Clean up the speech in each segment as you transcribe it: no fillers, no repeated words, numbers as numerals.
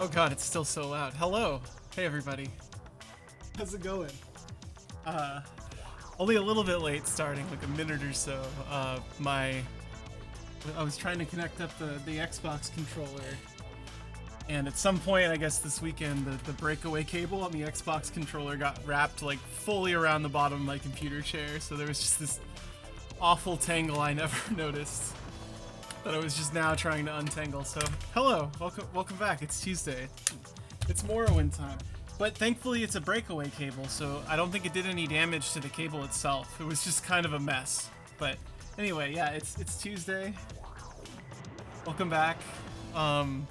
Oh god, it's still so loud. Hello. Hey everybody. How's it going? Uh, Only a little bit late starting, like a minute or so. I was trying to connect up the Xbox controller, and at some point, I guess this weekend, the breakaway cable on the Xbox controller got wrapped like fully around the bottom of my computer chair, so there was just this awful tangle I never noticed that I was just now trying to untangle. So hello, welcome back. It's Tuesday. It's Morrowind time. But thankfully it's a breakaway cable, so I don't think it did any damage to the cable itself. It was just kind of a mess. But anyway, yeah, it's Tuesday. Welcome back. I'm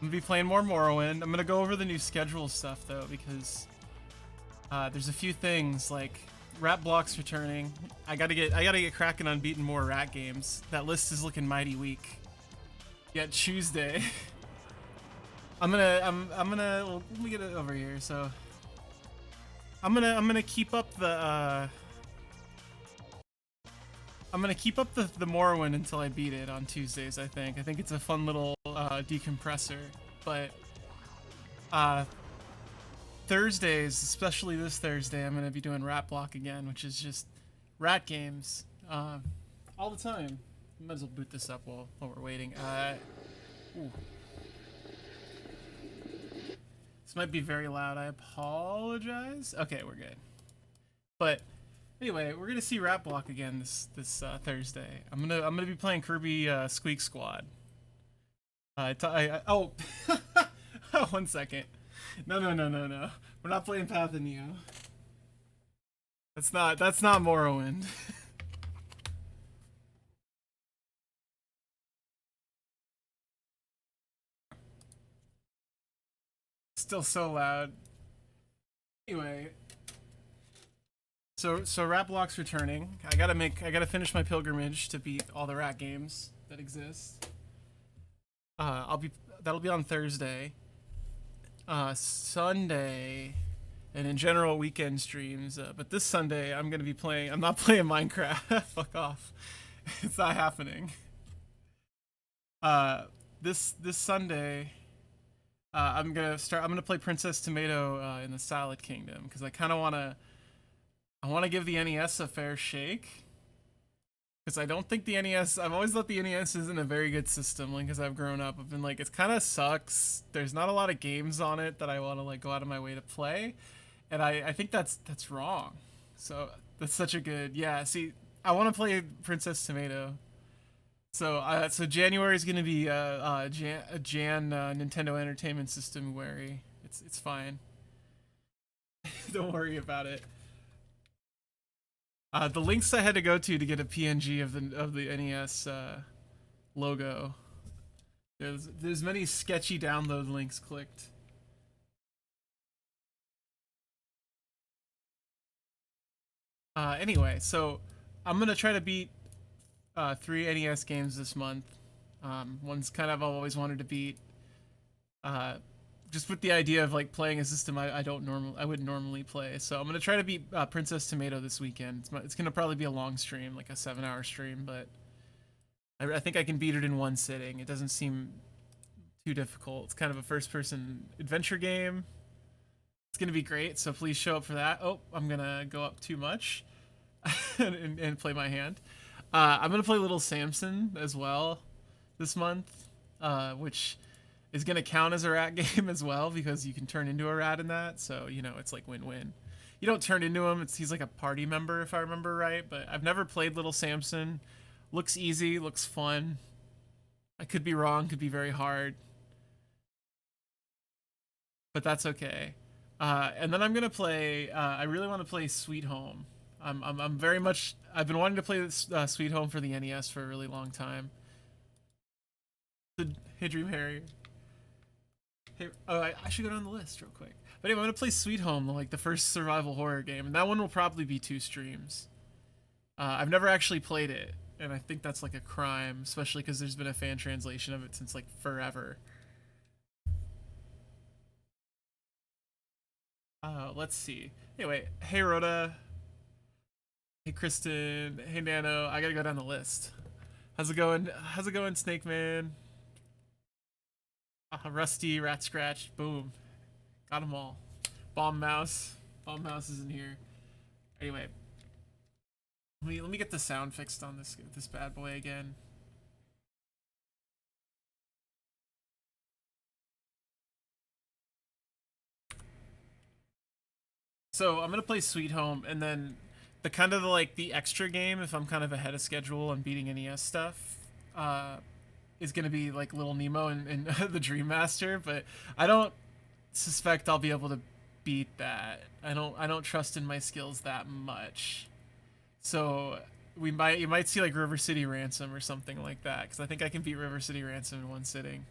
gonna be playing more Morrowind. I'm gonna go over the new schedule stuff though, because there's a few things like Rat Block's returning. I gotta get cracking on beating more rat games. That list is looking mighty weak. Yet Tuesday. I'm gonna well, let me get it over here. So I'm gonna keep up the the Morrowind until I beat it on Tuesdays. I think it's a fun little decompressor. But Thursdays, especially this Thursday, I'm gonna be doing Rat Block again, which is just rat games all the time. Might as well boot this up while we're waiting. Ooh. This might be very loud. I apologize. Okay, we're good. But anyway, we're gonna see Rat Block again this Thursday. I'm gonna be playing Kirby Squeak Squad. Oh, one second. No. We're not playing Path of Neo. That's not Morrowind. Still so loud. Anyway, so Rat Block's returning. I gotta finish my pilgrimage to beat all the rat games that exist. That'll be on Thursday. Sunday, and in general weekend streams. But this Sunday I'm gonna be playing. I'm not playing Minecraft. Fuck off. It's not happening. This Sunday. I'm gonna play Princess Tomato in the Salad Kingdom because I kind of wanna give the NES a fair shake. Because I don't think the NES. I've always thought the NES isn't a very good system. Like as I've grown up, I've been like, it kind of sucks. There's not a lot of games on it that I want to like go out of my way to play, and I think that's wrong. So that's such a good. Yeah. See, I want to play Princess Tomato. So January is gonna be Jan Nintendo Entertainment System wary. It's fine. Don't worry about it. The links I had to go to get a PNG of the NES logo. There's many sketchy download links clicked. Anyway, so I'm gonna try to beat 3 NES games this month. One's kind of I've always wanted to beat. Just with the idea of like playing a system I wouldn't normally play. So I'm gonna try to beat Princess Tomato this weekend. It's gonna probably be a long stream, like a 7-hour stream, but I think I can beat it in one sitting. It doesn't seem too difficult. It's kind of a first-person adventure game. It's gonna be great. So please show up for that. Oh, I'm gonna go up too much and play my hand. I'm gonna play Little Samson as well this month, which is gonna count as a rat game as well because you can turn into a rat in that. So you know it's like win-win. You don't turn into him. He's like a party member if I remember right. But I've never played Little Samson. Looks easy. Looks fun. I could be wrong. Could be very hard. But that's okay. And then I'm gonna play. I really want to play Sweet Home. I'm very much. I've been wanting to play this Sweet Home for the NES for a really long time. Hey Dream Harry. Hey, oh, I should go down the list real quick. But anyway, I'm gonna play Sweet Home, like the first survival horror game, and that one will probably be 2 streams. I've never actually played it, and I think that's like a crime, especially because there's been a fan translation of it since like forever. Let's see. Anyway, hey Rhoda. Hey Kristen. Hey Nano. I gotta go down the list. How's it going? How's it going, Snake Man? Rusty, Rat Scratch, boom. Got them all. Bomb Mouse. Bomb Mouse is in here. Anyway, let me get the sound fixed on this bad boy again. So I'm gonna play Sweet Home, and then the kind of like the extra game, if I'm kind of ahead of schedule and beating NES stuff, is gonna be like Little Nemo and the Dream Master. But I don't suspect I'll be able to beat that. I don't trust in my skills that much. So you might see like River City Ransom or something like that, because I think I can beat River City Ransom in one sitting.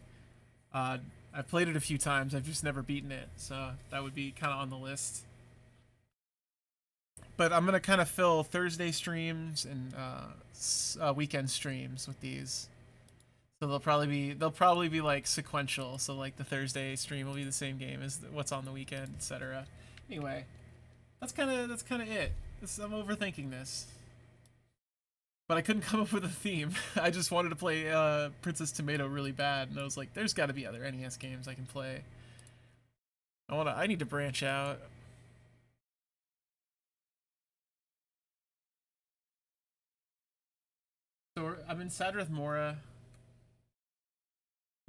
I've played it a few times. I've just never beaten it, so that would be kind of on the list. But I'm gonna kind of fill Thursday streams and weekend streams with these. So they'll probably be like sequential. So like the Thursday stream will be the same game as what's on the weekend, etc. Anyway, that's kind of it. I'm overthinking this, but I couldn't come up with a theme. I just wanted to play Princess Tomato really bad, and I was like, there's got to be other NES games I can play. I need to branch out. So I'm in Sadrith Mora.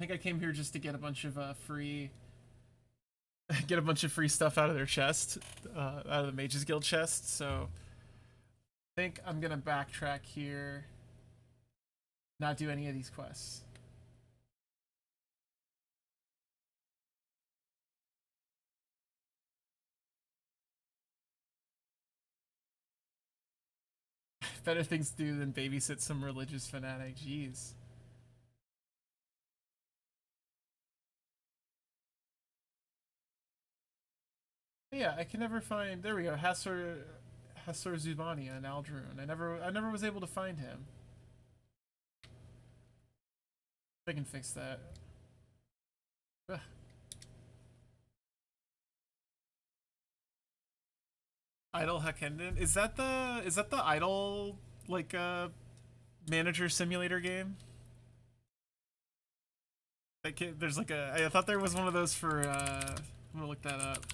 I think I came here just to get a bunch of free stuff out of their chest, out of the Mages Guild chest. So I think I'm gonna backtrack here, not do any of these quests. Better things to do than babysit some religious fanatic. Jeez. Yeah, I can never find. There we go. Hasor Zubani on Aldrune. I never was able to find him. I can fix that. Ugh. Idle Hakenden? Is that the Idle like manager simulator game? Like there's like I thought there was one of those for I'm gonna look that up.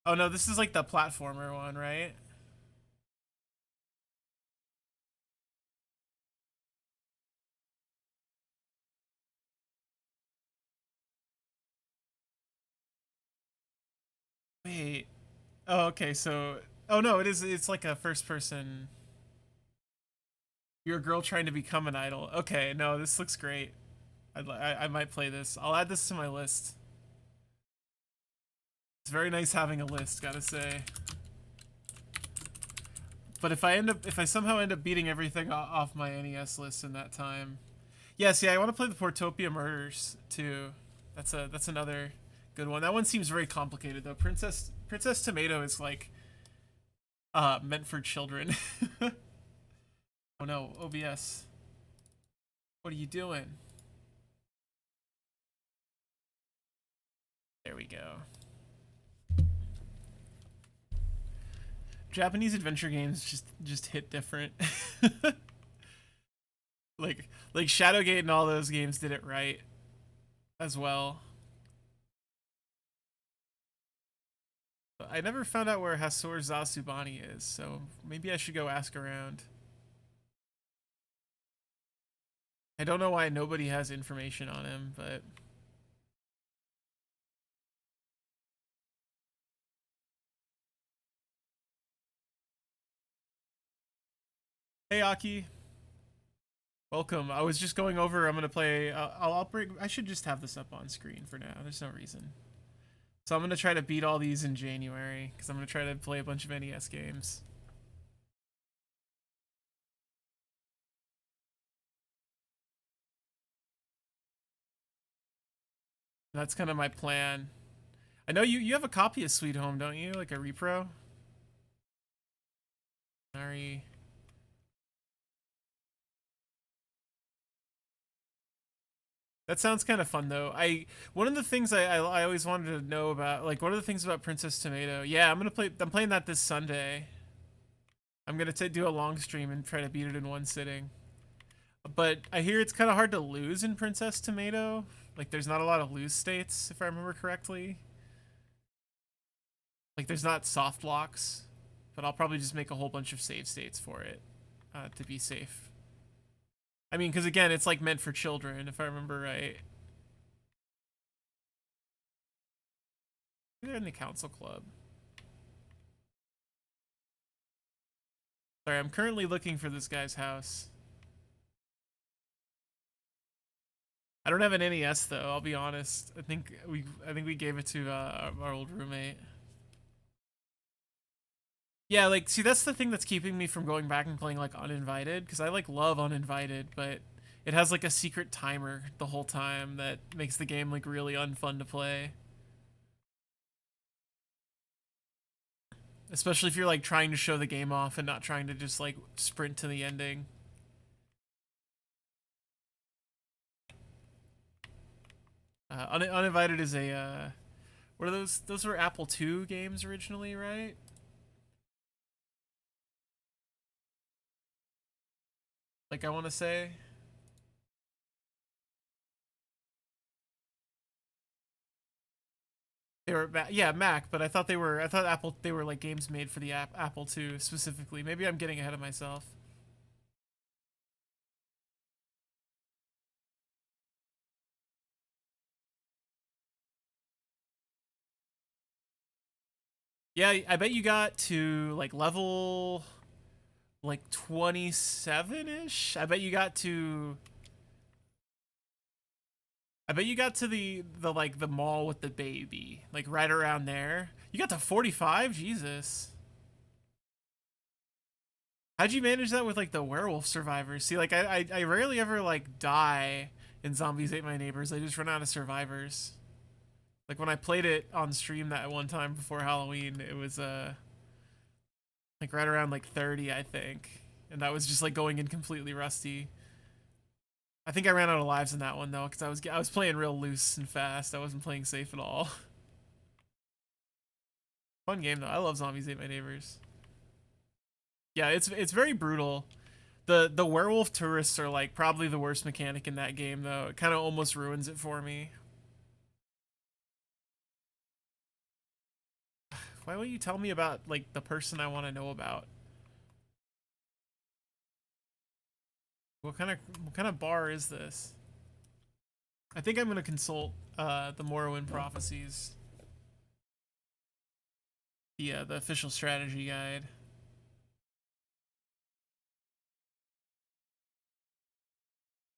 Oh no, this is like the platformer one, right? Wait. Oh, okay, so oh no, it's like a first person. You're a girl trying to become an idol. Okay, no, this looks great. I might play this. I'll add this to my list. It's very nice having a list, gotta say. But if I somehow end up beating everything off my NES list in that time, yeah. See, I want to play the Portopia Murders too. That's another good one. That one seems very complicated though. Princess Tomato is like meant for children. Oh no, OBS. What are you doing? There we go. Japanese adventure games just hit different. like Shadowgate and all those games did it right as well. But I never found out where Hasor Zasubani is, so maybe I should go ask around. I don't know why nobody has information on him, but hey Aki, welcome. I was just going over. I'm gonna play. I'll bring. I should just have this up on screen for now. There's no reason. So I'm gonna try to beat all these in January because I'm gonna try to play a bunch of NES games. That's kind of my plan. I know you have a copy of Sweet Home, don't you? Like a repro? Sorry. That sounds kind of fun though. One of the things I always wanted to know about, like one of the things about Princess Tomato. Yeah, I'm playing that this Sunday. I'm gonna do a long stream and try to beat it in one sitting. But I hear it's kind of hard to lose in Princess Tomato. Like, there's not a lot of lose states, if I remember correctly. Like, there's not soft locks. But I'll probably just make a whole bunch of save states for it to be safe. I mean, because again, it's like meant for children, if I remember right. They're in the council club. Sorry, I'm currently looking for this guy's house. I don't have an NES though. I'll be honest. I think we gave it to our old roommate. Yeah, like, see, that's the thing that's keeping me from going back and playing like Uninvited, because I like love Uninvited, but it has like a secret timer the whole time that makes the game like really unfun to play. Especially if you're like trying to show the game off and not trying to just like sprint to the ending. Uninvited is a what are those? Those were Apple II games originally, right? Like, I want to say. They were yeah, Mac, but I thought they were like games made for the Apple II specifically. Maybe I'm getting ahead of myself. Yeah, I bet you got to like level like 27-ish. I bet you got to the like the mall with the baby, like right around there. You got to 45? Jesus. How'd you manage that with like the werewolf survivors? See, like I rarely ever like die in Zombies Ate My Neighbors. I just run out of survivors. Like when I played it on stream that one time before Halloween, it was like right around like 30, I think. And that was just like going in completely rusty. I think I ran out of lives in that one though, because I was playing real loose and fast. I wasn't playing safe at all. Fun game though. I love Zombies Ate My Neighbors. Yeah, it's very brutal. The werewolf tourists are like probably the worst mechanic in that game though. It kind of almost ruins it for me. Why won't you tell me about like the person I want to know about? What kind of bar is this? I think I'm gonna consult the Morrowind prophecies. The official strategy guide.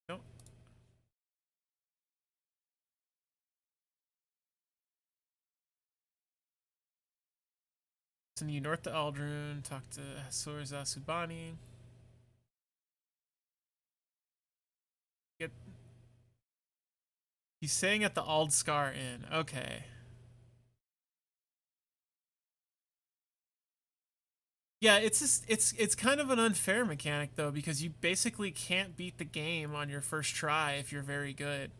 Nope. Send you north to Aldrun, talk to Hasor Zasubani. Get He's staying at the Aldscar Inn. Okay. Yeah, it's kind of an unfair mechanic though, because you basically can't beat the game on your first try if you're very good.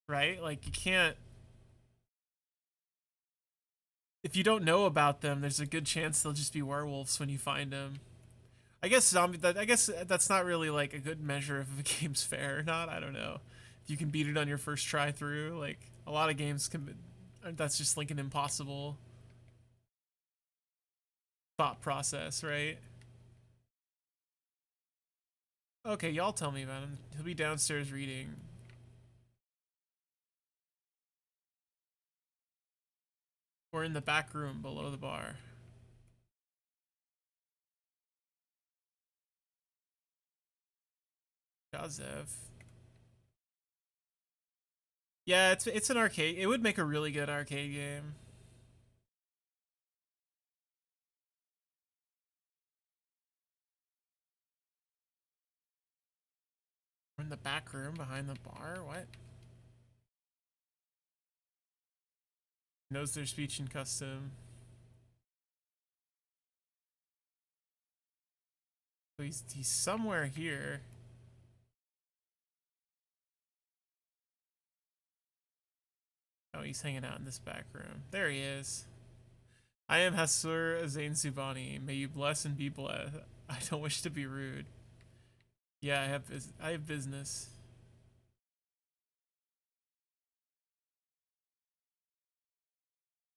Right? Like you can't if you don't know about them, there's a good chance they'll just be werewolves when you find them. I guess I guess that's not really like a good measure if a game's fair or not. I don't know. If you can beat it on your first try through, like a lot of games can that's just like an impossible thought process, right? Okay, y'all tell me about him. He'll be downstairs reading. Or in the back room below the bar. Jazev. Yeah, it's an arcade. It would make a really good arcade game. We're in the back room behind the bar. What? Knows their speech and custom. So he's somewhere here. Oh, he's hanging out in this back room. There he is. I am Hasur Zain Subani. May you bless and be blessed. I don't wish to be rude. Yeah, I have business.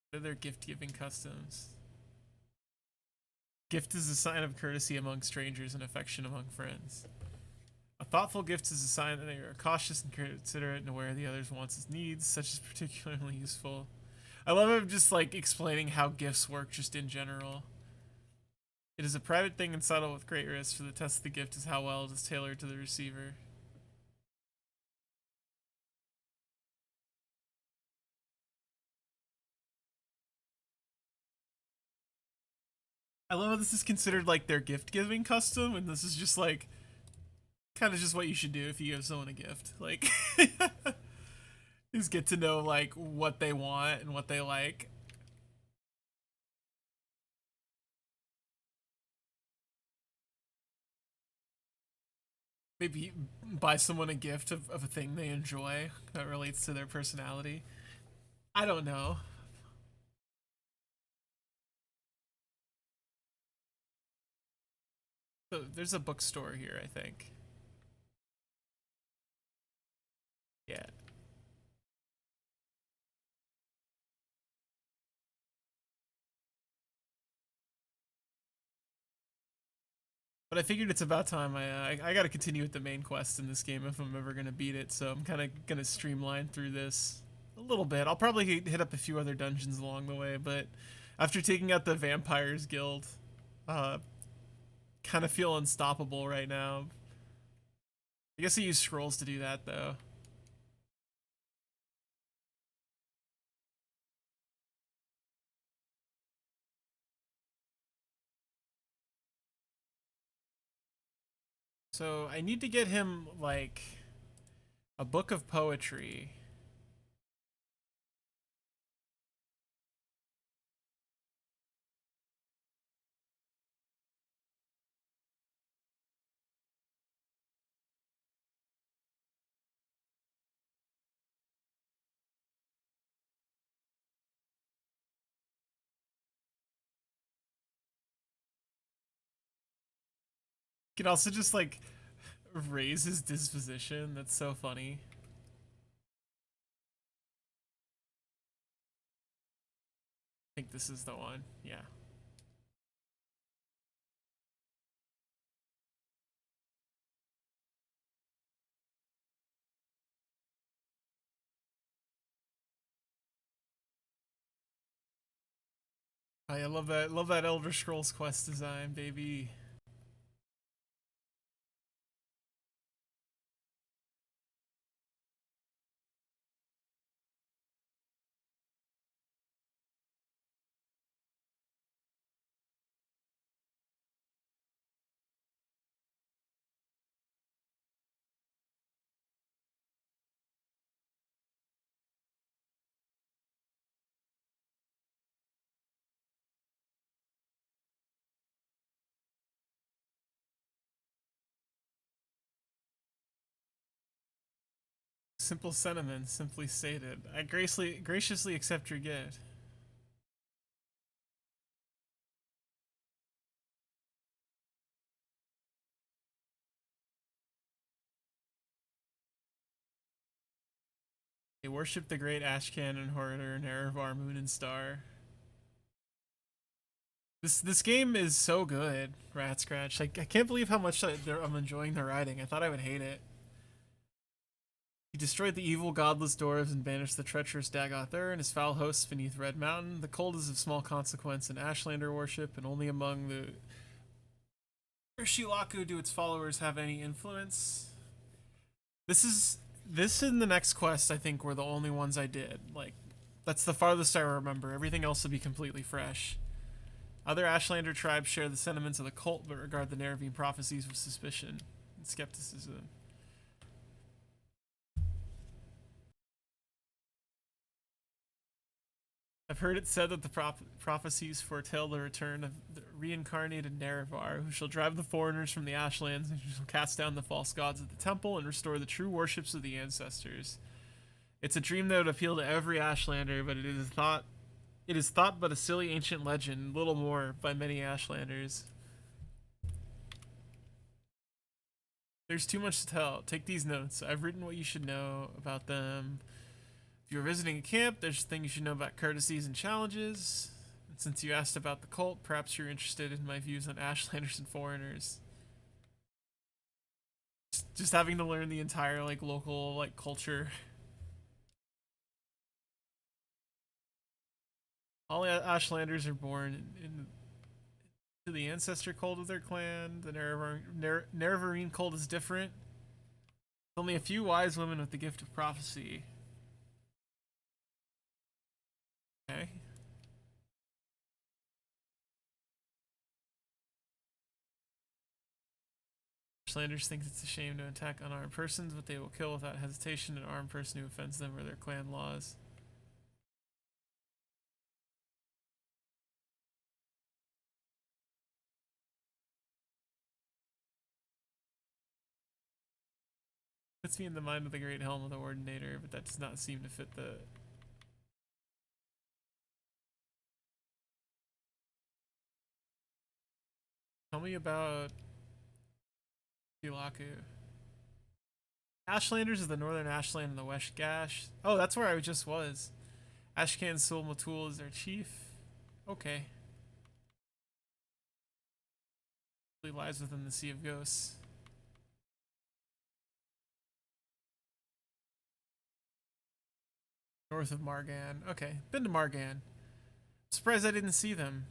What are their gift giving customs? Gift is a sign of courtesy among strangers and affection among friends. A thoughtful gift is a sign that they are cautious and considerate and aware of the other's wants and needs, such as particularly useful. I love him just like explaining how gifts work just in general. It is a private thing and subtle with great risk, for the test of the gift is how well it is tailored to the receiver. I love how this is considered like their gift giving custom, and this is just like kind of just what you should do if you give someone a gift. Like, just get to know like what they want and what they like. Maybe buy someone a gift of a thing they enjoy that relates to their personality. I don't know. So there's a bookstore here, I think. Yeah. But I figured it's about time. I got to continue with the main quest in this game if I'm ever gonna beat it. So I'm kind of gonna streamline through this a little bit. I'll probably hit up a few other dungeons along the way, but after taking out the Vampires Guild, uh, kind of feel unstoppable right now. I guess I use scrolls to do that though. So I need to get him like a book of poetry. You can also just like raise his disposition. That's so funny. I think this is the one. Yeah. I love that. Love that Elder Scrolls quest design, baby. Simple sentiments, simply stated. I graciously accept your gift. They worship the great Ashcan and Hoarder, Nerevar, Moon and Star. This game is so good, Rat Scratch. Like I can't believe how much I'm enjoying the writing. I thought I would hate it. He destroyed the evil, godless dwarves and banished the treacherous Dagoth and his foul hosts beneath Red Mountain. The cold is of small consequence in Ashlander worship, and only among the Urshilaku do its followers have any influence. This and the next quest I think were the only ones I did. Like that's the farthest I remember. Everything else will be completely fresh. Other Ashlander tribes share the sentiments of the cult but regard the Nerevarine prophecies with suspicion and skepticism. I've heard it said that the prophecies foretell the return of the reincarnated Nerevar, who shall drive the foreigners from the Ashlands and who shall cast down the false gods at the temple and restore the true worships of the ancestors. It's a dream that would appeal to every Ashlander, but it is thought It is thought but a silly ancient legend, little more by many Ashlanders. There's too much to tell. Take these notes. I've written what you should know about them. If you're visiting a camp, there's a thing you should know about courtesies and challenges. And since you asked about the cult, perhaps you're interested in my views on Ashlanders and foreigners. Just having to learn the entire like local like culture. All Ashlanders are born to the ancestor cult of their clan. The Nerevarine cult is different. Only a few wise women with the gift of prophecy. Okay. Ashlanders think it's a shame to attack unarmed persons, but they will kill without hesitation an armed person who offends them or their clan laws. Puts me in the mind of the Great Helm of the Ordinator, but that does not seem to fit the... Tell me about Tilaku. Ashlanders is the northern Ashland and the West Gash. Oh, that's where I just was. Ashcan Sul Matul is their chief. Okay. It lies within the Sea of Ghosts. North of Margan. Okay, been to Margan. Surprised I didn't see them.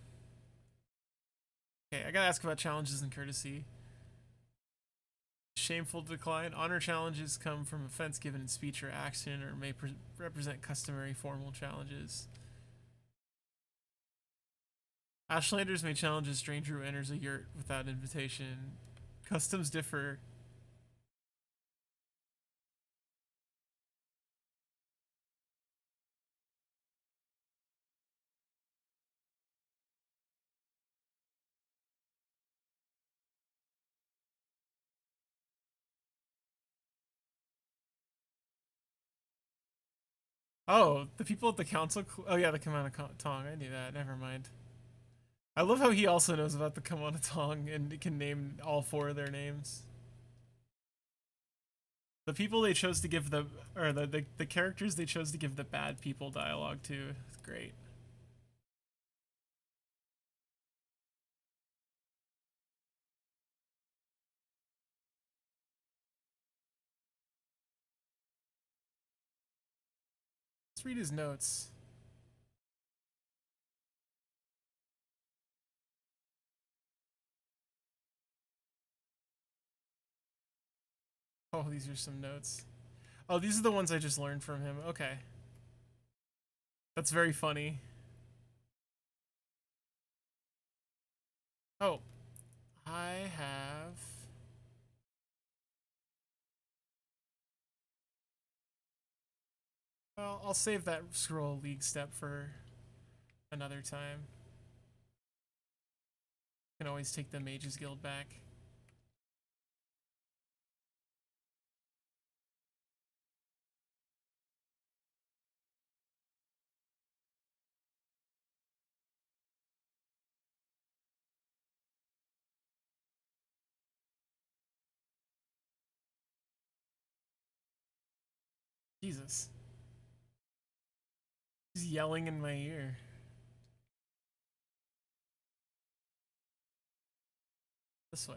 Okay, I gotta ask about challenges and courtesy. Shameful decline. Honor challenges come from offense given in speech or action or may represent customary formal challenges. Ashlanders may challenge a stranger who enters a yurt without invitation. Customs differ. Oh, the people at the council. Oh yeah, the Kamana Tong. I knew that. Never mind. I love how he also knows about the Kamana Tong and can name all four of their names. The people they chose to give the, or the characters they chose to give the bad people dialogue to. It's great. Let's read his notes. Oh, these are some notes. Oh, these are the ones I just learned from him. Okay. That's very funny. Oh, I have... Well, I'll save that scroll league step for another time. Can always take the Mages Guild back. Jesus. He's yelling in my ear. This way.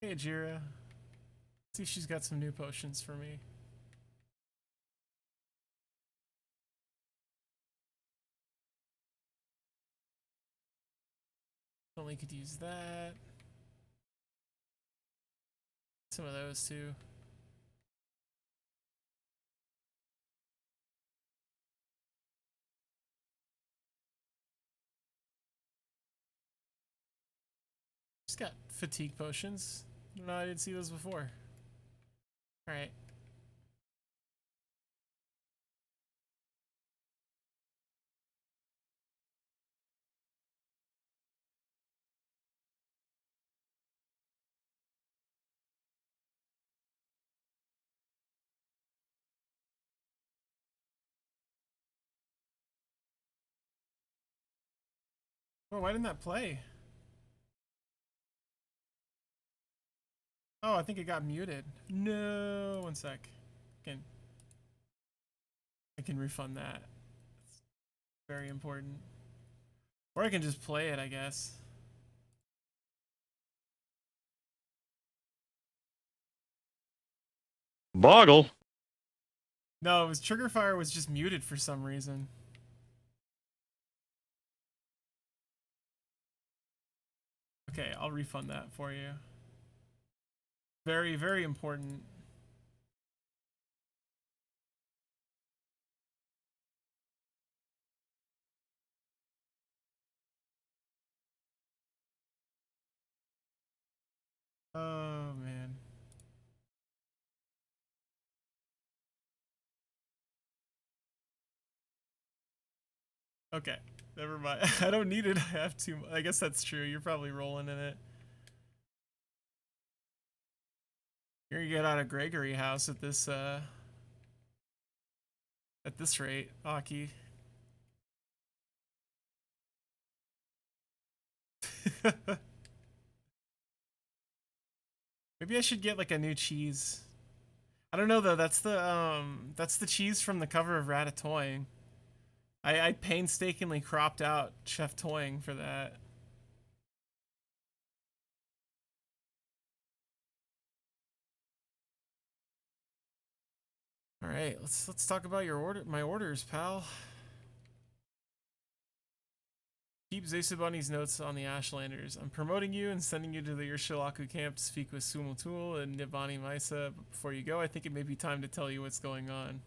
Hey, Ajira. See, she's got some new potions for me. Only could use that. Some of those too. got fatigue potions. No, I didn't see those before. Alright. Oh, why didn't that play? Oh, I think it got muted. No, one sec. I can refund that. It's very important. Or I can just play it, I guess. Boggle. No, it was Trigger Fire was just muted for some reason. Okay, I'll refund that for you. Very, very important. Oh, man. Okay, never mind. I don't need it. I have to. I guess that's true. You're probably rolling in it. You're gonna get out of Gregory House at this rate, Aki. Maybe I should get like a new cheese. I don't know though. That's the cheese from the cover of Ratatouille. I painstakingly cropped out Chef Toying for that. All right, let's talk about my orders, pal. Keep Zasubani's notes on the Ashlanders. I'm promoting you and sending you to the Urshilaku camp to speak with Sumutul and Nibani Maisa. But before you go, I think it may be time to tell you what's going on.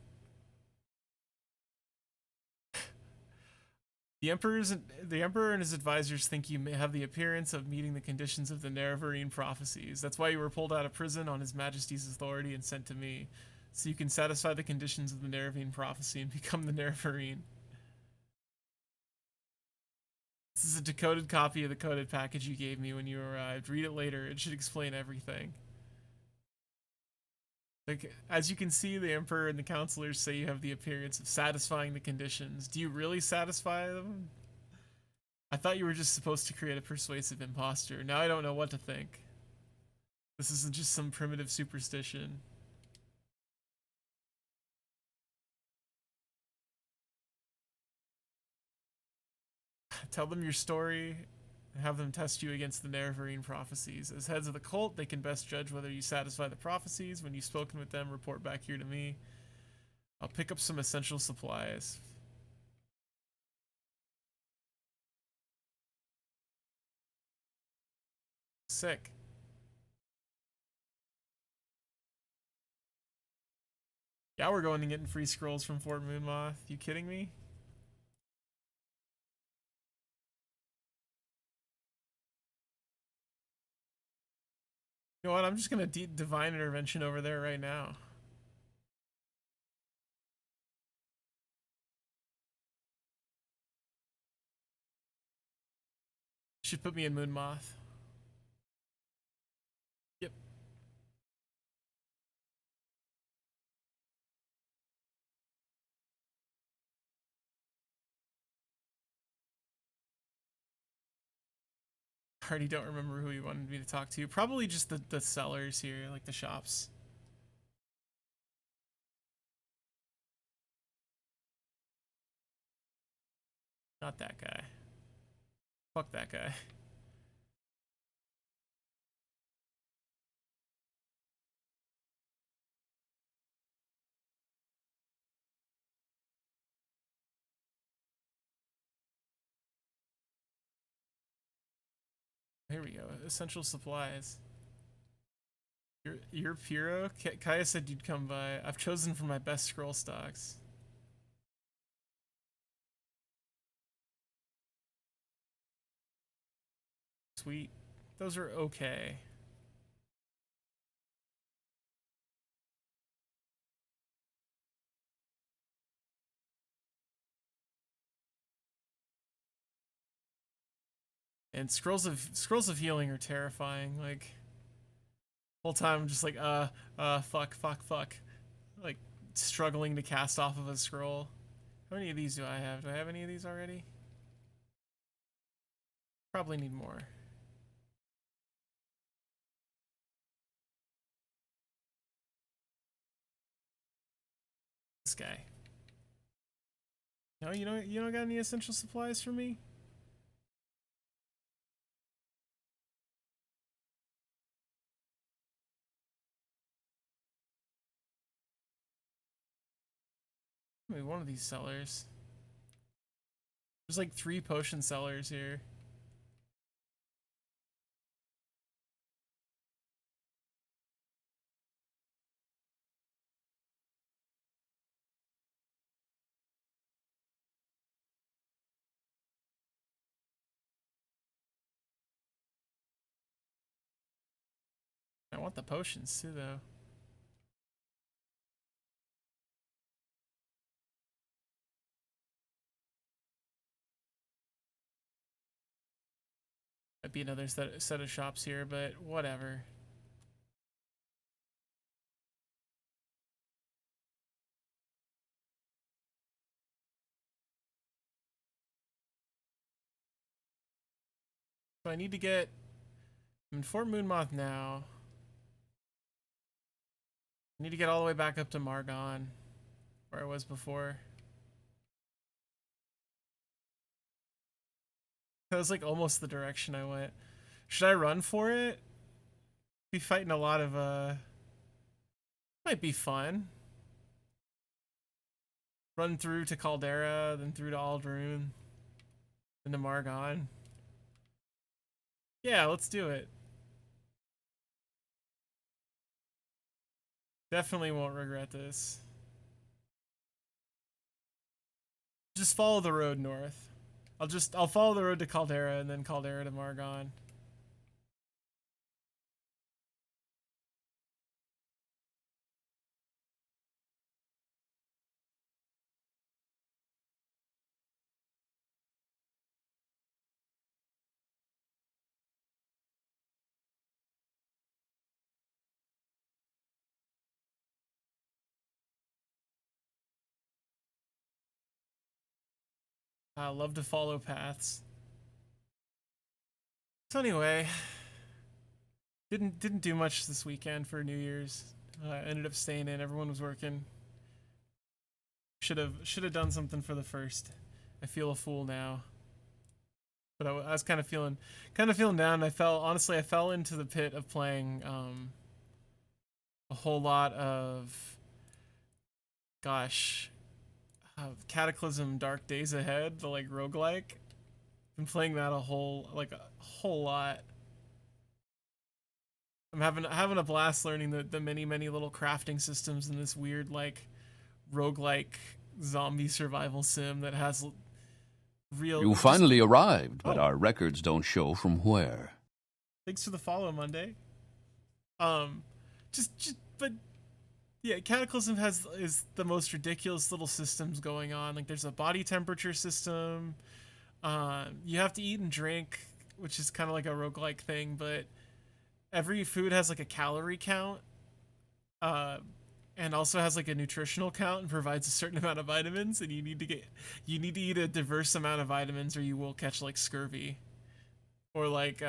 The Emperor and his advisors think you may have the appearance of meeting the conditions of the Nerevarine prophecies. That's why you were pulled out of prison on His Majesty's authority and sent to me, so you can satisfy the conditions of the Nerevarine prophecy and become the Nerevarine. This is a decoded copy of the coded package you gave me when you arrived. Read it later. It should explain everything. Like, as you can see, the Emperor and the counselors say you have the appearance of satisfying the conditions. Do you really satisfy them? I thought you were just supposed to create a persuasive imposter. Now I don't know what to think. This isn't just some primitive superstition. Tell them your story and have them test you against the Nerevarine prophecies. As heads of the cult, they can best judge whether you satisfy the prophecies. When you've spoken with them, report back here to me. I'll pick up some essential supplies. Sick. Yeah, we're going to getting free scrolls from Fort Moonmoth. You kidding me? You know what? I'm just gonna divine intervention over there right now. Should put me in Moonmoth. Yep. I already don't remember who you wanted me to talk to. Probably just the sellers here, like the shops. Not that guy. Fuck that guy. Here we go. Essential supplies. You're Puro? Kaya said you'd come by. I've chosen from my best scroll stocks. Sweet. those are okay. And scrolls of healing are terrifying. Like whole time I'm just like fuck. Like struggling to cast off of a scroll. How many of these do I have? Do I have any of these already? Probably need more. This guy. No, you don't got any essential supplies for me? Maybe one of these sellers. There's like 3 potion sellers here. I want the potions too, though. Might be another set of shops here, but whatever. So I need to get... I'm in Fort Moonmoth now. I need to get all the way back up to Margon, where I was before. That was like almost the direction I went. Should I run for it? Be fighting a lot of might be fun. Run through to Caldera, then through to Aldrune, then to Margon. Yeah, let's do it. Definitely won't regret this. Just follow the road north. I'll follow the road to Caldera and then Caldera to Margon. I love to follow paths. So anyway, didn't do much this weekend for New Year's. Ended up staying in. Everyone was working. Should have done something for the first. I feel a fool now. But I was kind of feeling down. I fell into the pit of playing a whole lot of Cataclysm Dark Days Ahead, the like roguelike. Been playing that a whole lot. I'm having a blast learning the many little crafting systems in this weird like roguelike zombie survival sim that has real. You finally arrived, but our records don't show from where. Thanks for the follow, Monday. But yeah, Cataclysm is the most ridiculous little systems going on. Like there's a body temperature system. You have to eat and drink, which is kind of like a roguelike thing, but every food has like a calorie count. And also has like a nutritional count and provides a certain amount of vitamins, and you need to eat a diverse amount of vitamins or you will catch like scurvy or like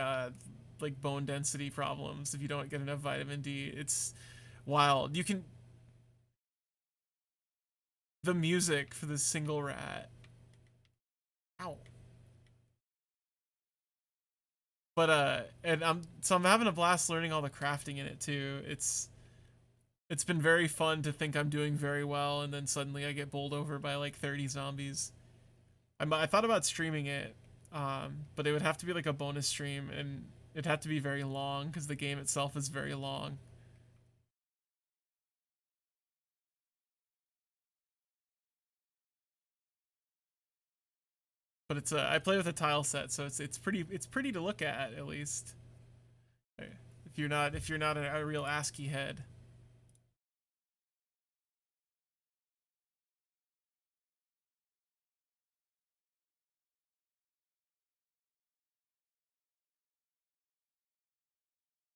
bone density problems if you don't get enough vitamin D. It's wild. The music for this single rat. Ow. But I'm having a blast learning all the crafting in it too. It's been very fun to think I'm doing very well, and then suddenly I get bowled over by like 30 zombies. I thought about streaming it, but it would have to be like a bonus stream, and it'd have to be very long because the game itself is very long. But I play with a tile set, so it's pretty to look at least. If you're not a real ASCII head.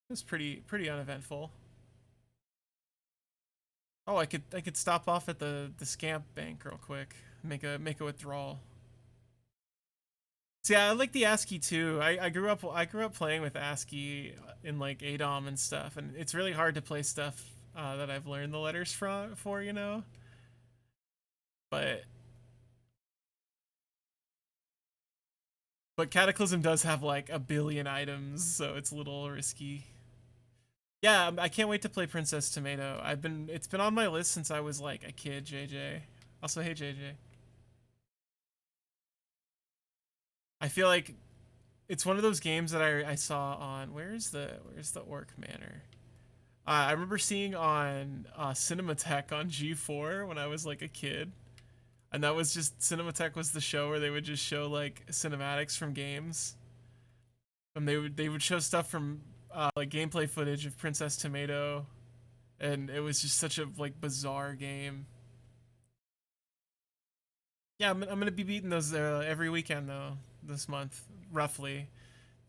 It was pretty uneventful. Oh, I could stop off at the scamp bank real quick. Make a withdrawal. So yeah, I like the ASCII too. I grew up playing with ASCII in like ADOM and stuff, and it's really hard to play stuff that I've learned the letters for, you know. But Cataclysm does have like a billion items, so it's a little risky. Yeah, I can't wait to play Princess Tomato. It's been on my list since I was like a kid, JJ. Also, hey JJ. I feel like it's one of those games that I saw on where's the Orc Manor? I remember seeing on Cinematech on G4 when I was like a kid, and that was just Cinematech was the show where they would just show like cinematics from games, and they would show stuff from like gameplay footage of Princess Tomato, and it was just such a like bizarre game. Yeah, I'm gonna be beating those every weekend though this month, roughly.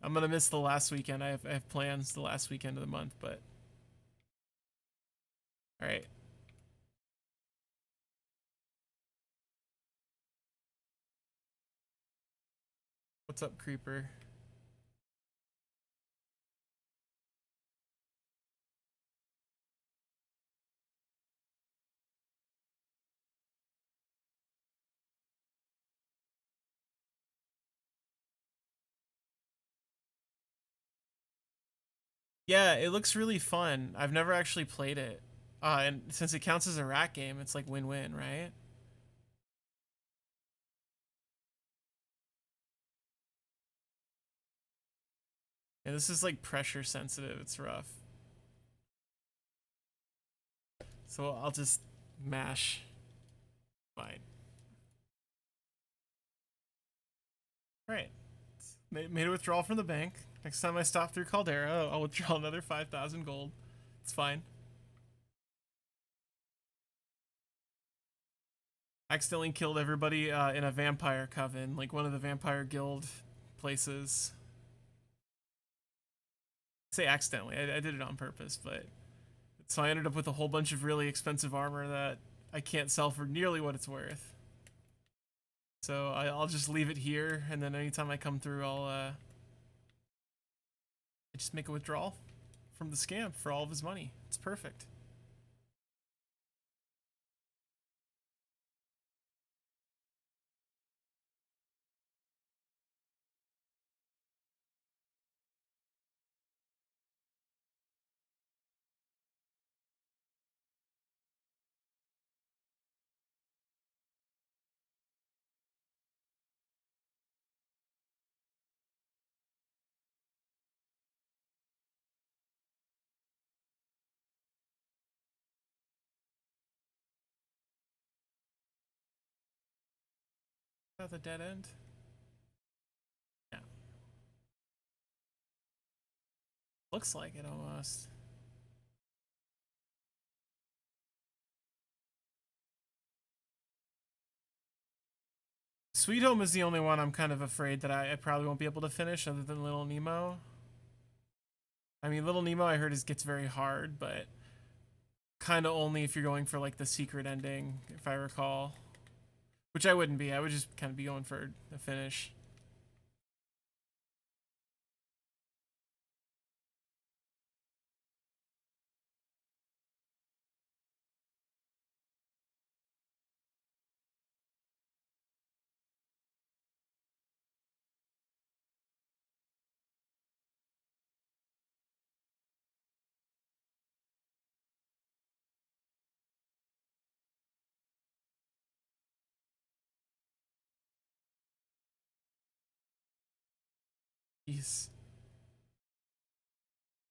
I'm gonna miss the last weekend. I have plans the last weekend of the month, but all right. What's up, Creeper? Yeah, it looks really fun. I've never actually played it. And since it counts as a rat game, it's like win-win, right? Yeah, this is like pressure sensitive. It's rough. So I'll just mash. Fine. All right. Made a withdrawal from the bank. Next time I stop through Caldera, I'll withdraw another 5,000 gold. It's fine. Accidentally killed everybody in a vampire coven, like one of the vampire guild places. I say accidentally, I did it on purpose, but so I ended up with a whole bunch of really expensive armor that I can't sell for nearly what it's worth. So I'll just leave it here, and then anytime I come through, I just make a withdrawal from the scamp for all of his money. It's perfect. Is that the dead end? Yeah. Looks like it almost. Sweet Home is the only one I'm kind of afraid that I probably won't be able to finish other than Little Nemo. I mean, Little Nemo I heard gets very hard, but kind of only if you're going for like the secret ending, if I recall. Which I wouldn't be. I would just kind of be going for a finish. Jeez.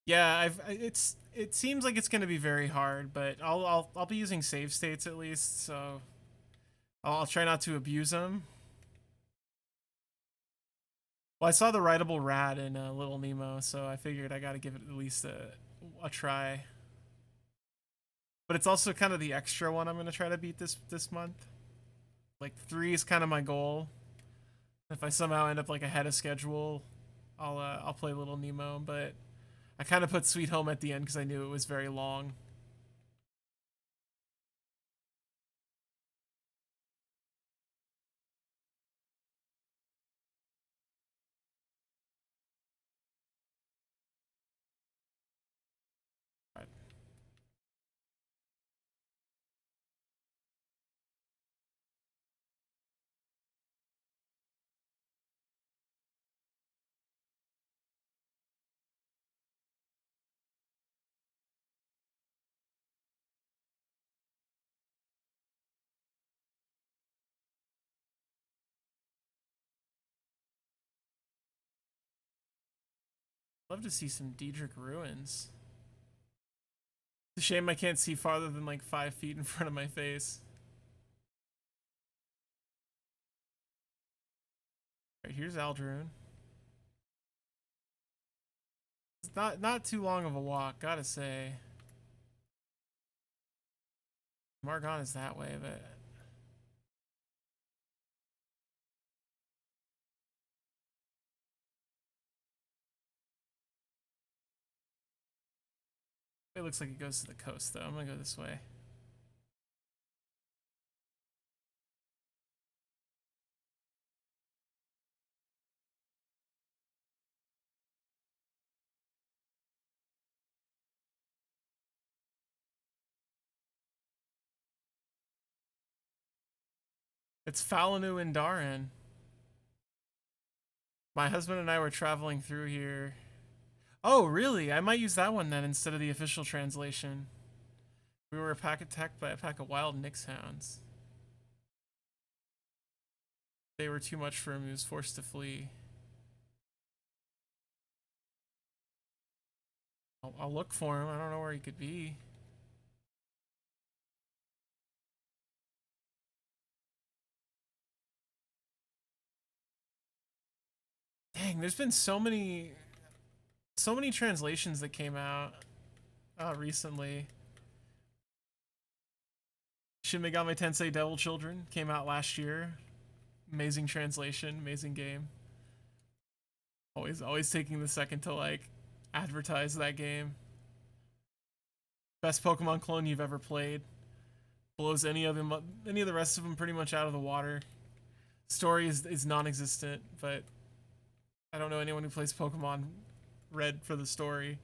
Yeah, it seems like it's gonna be very hard, but I'll be using save states at least, so I'll try not to abuse them. Well, I saw the rideable rat in Little Nemo, so I figured I gotta give it at least a try. But it's also kind of the extra one I'm gonna try to beat this month. Like 3 is kind of my goal. If I somehow end up like ahead of schedule, I'll play Little Nemo. But I kind of put Sweet Home at the end because I knew it was very long. Right. Love to see some Diedrich ruins. It's a shame I can't see farther than like 5 feet in front of my face. Right, here's Aldrune. It's not too long of a walk, gotta say. Margon is that way, but it looks like it goes to the coast though. I'm gonna go this way. It's Falanu and Darin. My husband and I were traveling through here. Oh, really? I might use that one then instead of the official translation. We were attacked by a pack of wild Nyx hounds. They were too much for him. He was forced to flee. I'll look for him. I don't know where he could be. Dang, there's been so many translations that came out recently. Shin Megami Tensei Devil Children came out last year. Amazing translation, amazing game. Always taking the second to like advertise that game. Best Pokemon clone you've ever played. Blows any of the rest of them pretty much out of the water. Story is non-existent, but I don't know anyone who plays Pokemon Red for the story.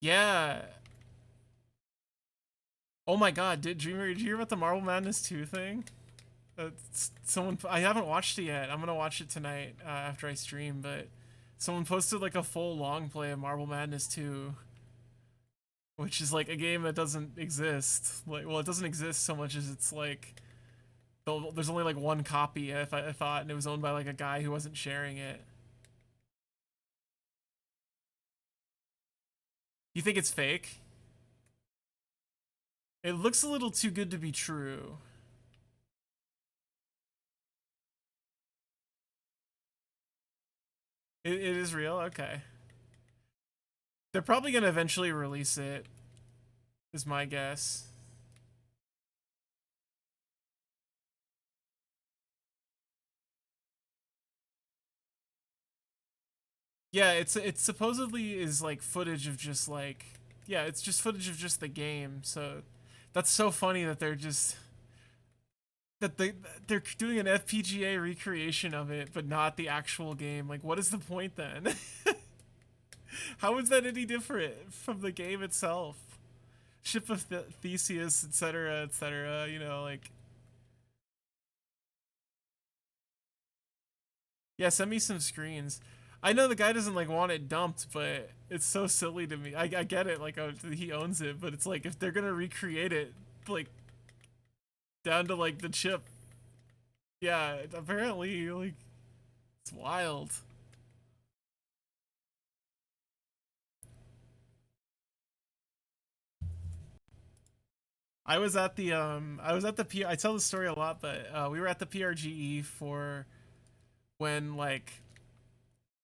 Yeah. Oh my god, did you hear about the Marble Madness 2 thing? I haven't watched it yet. I'm gonna watch it tonight after I stream, but someone posted like a full long play of Marble Madness 2, which is like a game that doesn't exist. Like, well, it doesn't exist so much as it's like there's only like one copy. I thought, and it was owned by like a guy who wasn't sharing it. You think it's fake? It looks a little too good to be true. It is real? Okay. They're probably gonna eventually release it, is my guess. Yeah, it's supposedly is like footage of just like, yeah, it's just footage of just the game. So that's so funny that they're doing an FPGA recreation of it, but not the actual game. Like, what is the point then? How is that any different from the game itself? Ship of Theseus, etc., etc. You know, like, yeah, send me some screens. I know the guy doesn't like want it dumped, but it's so silly to me. I get it, like he owns it, but it's like if they're gonna recreate it, like down to like the chip, yeah, apparently like it's wild. I was at the I tell the story a lot, but we were at the PRGE for when like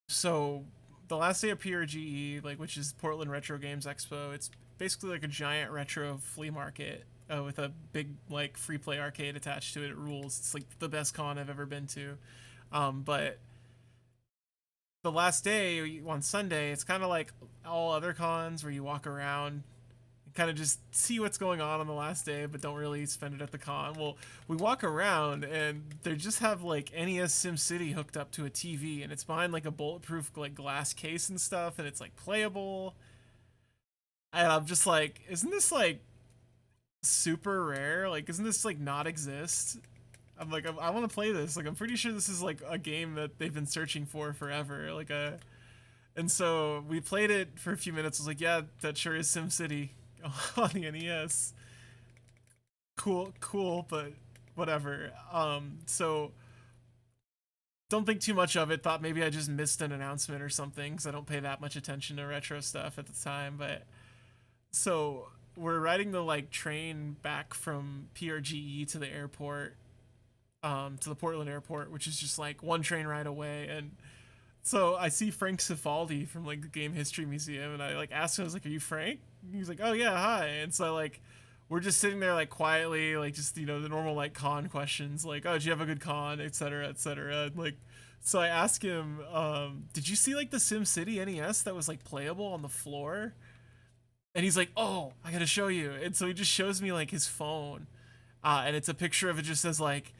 so the last day of PRGE, like which is Portland Retro Games Expo. It's basically like a giant retro flea market with a big like free play arcade attached to it. It rules. It's like the best con I've ever been to. But the last day on Sunday, it's kind of like all other cons where you walk around kind of just see what's going on the last day, but don't really spend it at the con. Well, we walk around and they just have like NES SimCity hooked up to a TV, and it's behind like a bulletproof like glass case and stuff, and it's like playable. And I'm just like, isn't this like super rare? Like, isn't this like not exist? I'm like, I want to play this. Like, I'm pretty sure this is like a game that they've been searching for forever. Like a, and so we played it for a few minutes. I was like, yeah, that sure is SimCity on the NES. Cool, but whatever. So don't think too much of it. Thought maybe I just missed an announcement or something because I don't pay that much attention to retro stuff at the time. But so we're riding the like train back from PRGE to the airport, to the Portland airport, which is just like one train ride away. And so I see Frank Cifaldi from like the Game History Museum, and I like asked him, I was like, "Are you Frank?" And he's like, "Oh yeah, hi." And so like we're just sitting there like quietly, like just the normal like con questions, like, "Oh, did you have a good con?" etc. etc. And like so I asked him, "Did you see like the SimCity NES that was like playable on the floor?" And he's like, "Oh, I gotta show you." And so he just shows me like his phone, and it's a picture of it. Just says like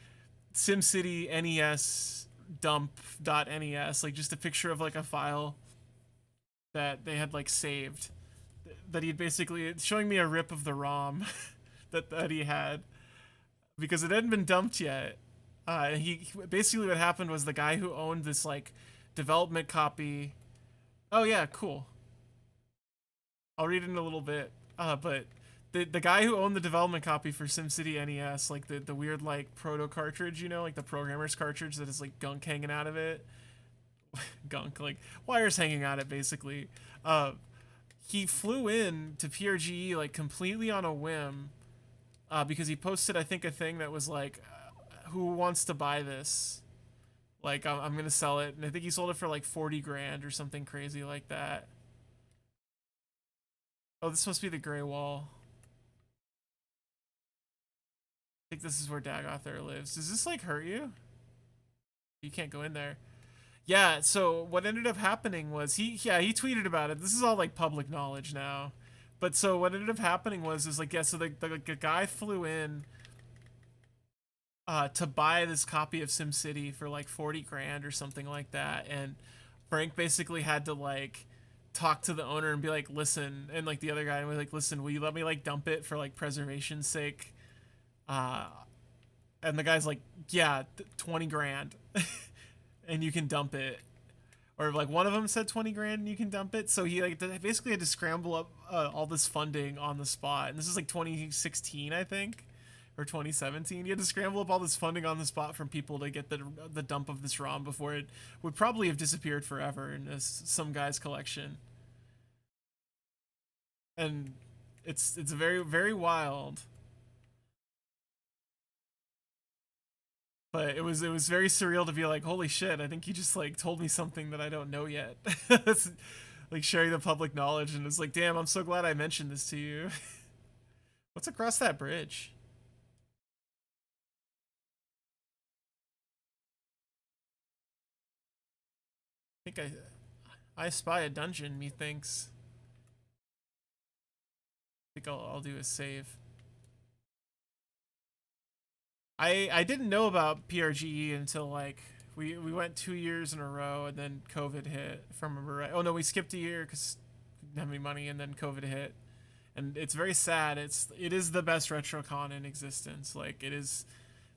SimCity NES dump.nes, like just a picture of like a file that they had like saved, that he'd basically showing me a rip of the ROM that he had because it hadn't been dumped yet. He basically, what happened was the guy who owned this like development copy. Oh yeah, cool. I'll read it in a little bit. But the guy who owned the development copy for SimCity NES, like the weird like proto cartridge, like the programmer's cartridge that is like gunk hanging out of it, gunk like wires hanging out of it basically. He flew in to PRGE like completely on a whim, because he posted I think a thing that was like, "Who wants to buy this? Like I'm gonna sell it," and I think he sold it for like 40 grand or something crazy like that. Oh, this must be the gray wall. I think this is where Dagothar lives. Does this like hurt you? You can't go in there. Yeah, so what ended up happening was he tweeted about it. This is all like public knowledge now. But so what ended up happening was like, yeah, so the guy flew in to buy this copy of SimCity for like 40 grand or something like that, and Frank basically had to like talk to the owner and be like, "Listen," and like the other guy was like, "Listen, will you let me like dump it for like preservation's sake?" And the guy's like, "Yeah, 20 grand." And you can dump it. Or like one of them said 20 grand and you can dump it. So he like basically had to scramble up all this funding on the spot. And this is like 2016, I think, or 2017. He had to scramble up all this funding on the spot from people to get the dump of this ROM before it would probably have disappeared forever in some guy's collection. And it's very, very wild. But it was very surreal to be like, "Holy shit, I think you just like told me something that I don't know yet." That's like sharing the public knowledge, and it's like, damn, I'm so glad I mentioned this to you. What's across that bridge? I think I spy a dungeon, methinks. I think I'll do a save. I didn't know about PRGE until like we went 2 years in a row, and then COVID hit. If I remember right. Oh no, we skipped a year because we didn't have any money, and then COVID hit. And it's very sad. It is the best RetroCon in existence. Like it is.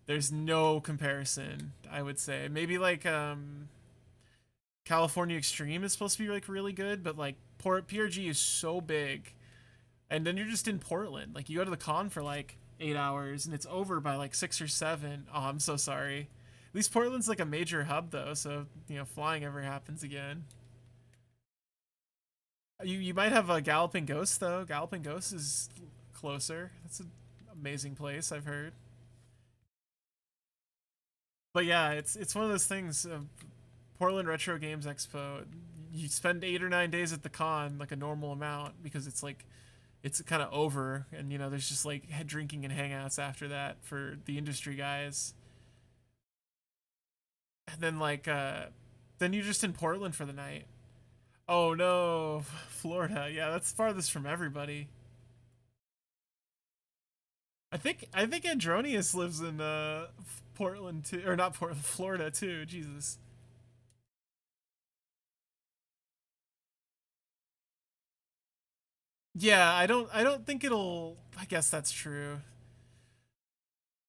There's no comparison, I would say. Maybe like California Extreme is supposed to be like really good, but like PRG is so big, and then you're just in Portland. Like you go to the con for like 8 hours, and it's over by like 6 or 7. Oh, I'm so sorry. At least Portland's like a major hub though, so flying ever happens again. You might have a Galloping Ghost though. Galloping Ghost is closer. That's a amazing place, I've heard. But yeah, it's one of those things. Portland Retro Games Expo. You spend 8 or 9 days at the con, like a normal amount, because it's like it's kind of over, and you know there's just like drinking and hangouts after that for the industry guys. And then then you're just in Portland for the night. Oh no, Florida. Yeah, that's farthest from everybody. I think Andronius lives in Portland too, or not Portland, Florida too. Jesus. Yeah, I don't think it'll. I guess that's true.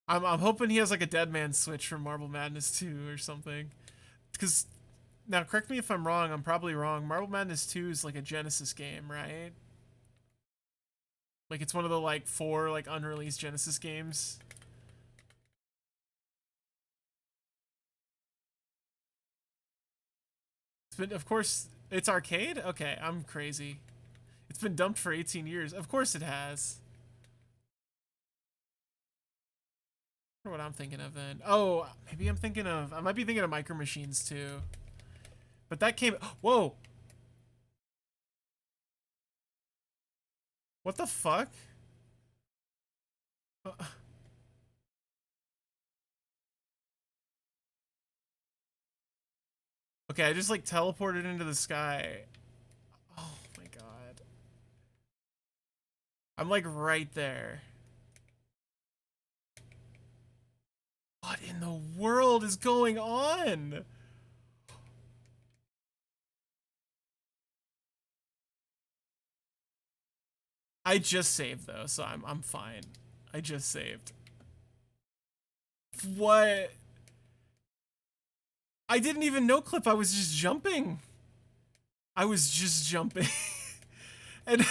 I'm hoping he has like a Dead Man Switch from Marble Madness 2 or something. Because now, correct me if I'm wrong. I'm probably wrong. Marble Madness 2 is like a Genesis game, right? Like it's one of the like 4 like unreleased Genesis games. It's been, of course, it's arcade. Okay, I'm crazy. It's been dumped for 18 years. Of course it has. I wonder what I'm thinking of then. Oh, maybe I'm thinking of. I might be thinking of Micro Machines too. But that came. Whoa. What the fuck? Okay, I just like teleported into the sky. Oh my god. I'm like right there. What in the world is going on? I just saved though, so I'm fine. I just saved. What? I didn't even no clip. I was just jumping. I was just jumping. and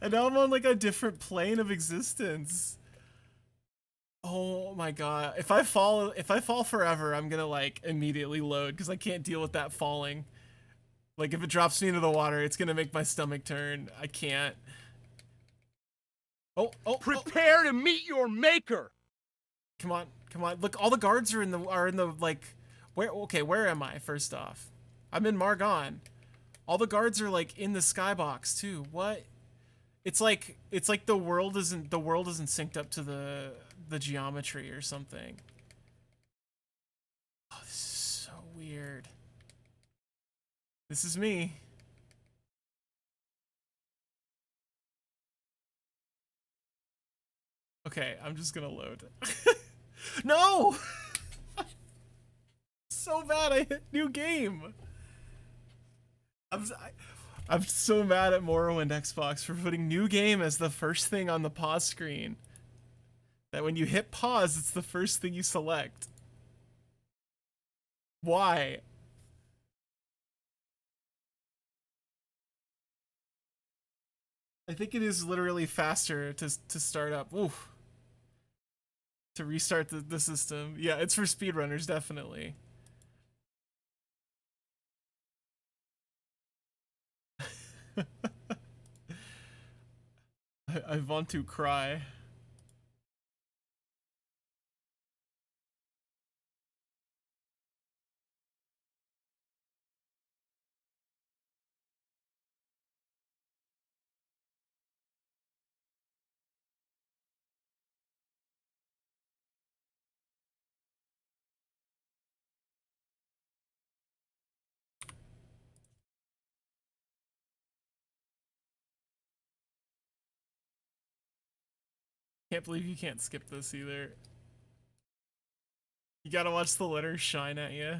and now I'm on like a different plane of existence. Oh my god. If I fall forever, I'm gonna like immediately load because I can't deal with that falling. Like if it drops me into the water, it's gonna make my stomach turn. I can't. Oh. Prepare to meet your maker. Come on. Look, all the guards are in the like where am I first off? I'm in Margon. All the guards are like in the skybox too. What? It's like the world isn't synced up to the geometry or something. Oh, this is so weird. This is me. Okay, I'm just gonna load. No! So bad I hit new game. I'm so mad at Morrowind Xbox for putting new game as the first thing on the pause screen. That when you hit pause, it's the first thing you select. Why? I think it is literally faster to start up. Oof. To restart the system. Yeah, it's for speedrunners, definitely. I want to cry. Can't believe you can't skip this either. You gotta watch the letters shine at you.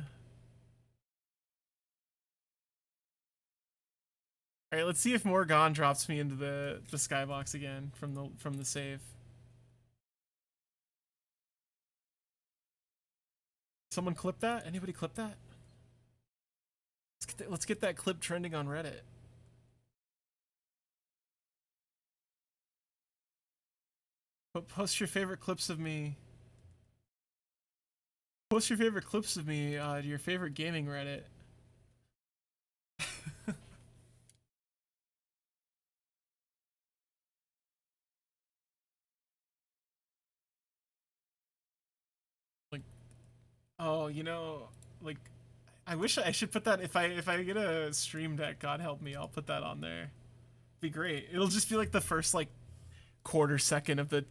Alright, let's see if Morgan drops me into the skybox again from the save. Someone clip that? Anybody clip that? Let's get that clip trending on Reddit. Post your favorite clips of me. Post your favorite clips of me to your favorite gaming Reddit. Oh, you know, like I wish I should put that if I get a stream deck, God help me, I'll put that on there. Be great. It'll just be like the first like quarter second of the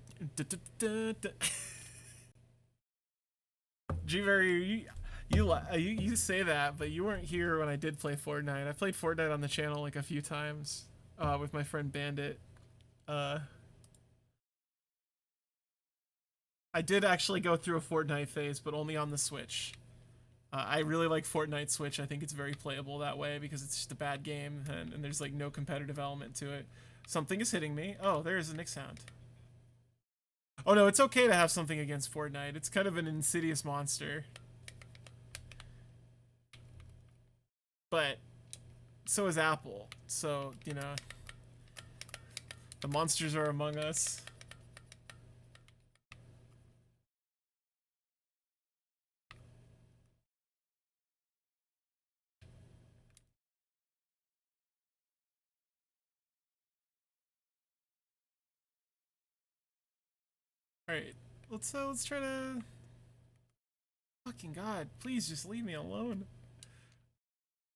G-Very, you say that, but you weren't here when I did play Fortnite. I played Fortnite on the channel like a few times with my friend Bandit. Uh, I did actually go through a Fortnite phase, but only on the Switch. I really like Fortnite Switch. I think it's very playable that way because it's just a bad game and there's like no competitive element to it. Something is hitting me. Oh, there's a Nick sound. Oh no, it's okay to have something against Fortnite. It's kind of an insidious monster. But so is Apple. So, you know, the monsters are among us. Alright, let's try to... Fucking God, please just leave me alone.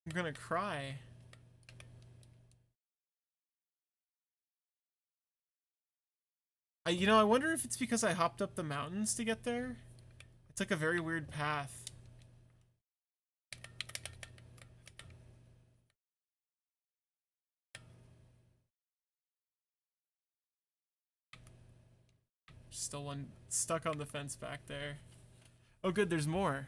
I'm gonna cry. I wonder if it's because I hopped up the mountains to get there. I took a very weird path. Still one stuck on the fence back there. Oh good, there's more.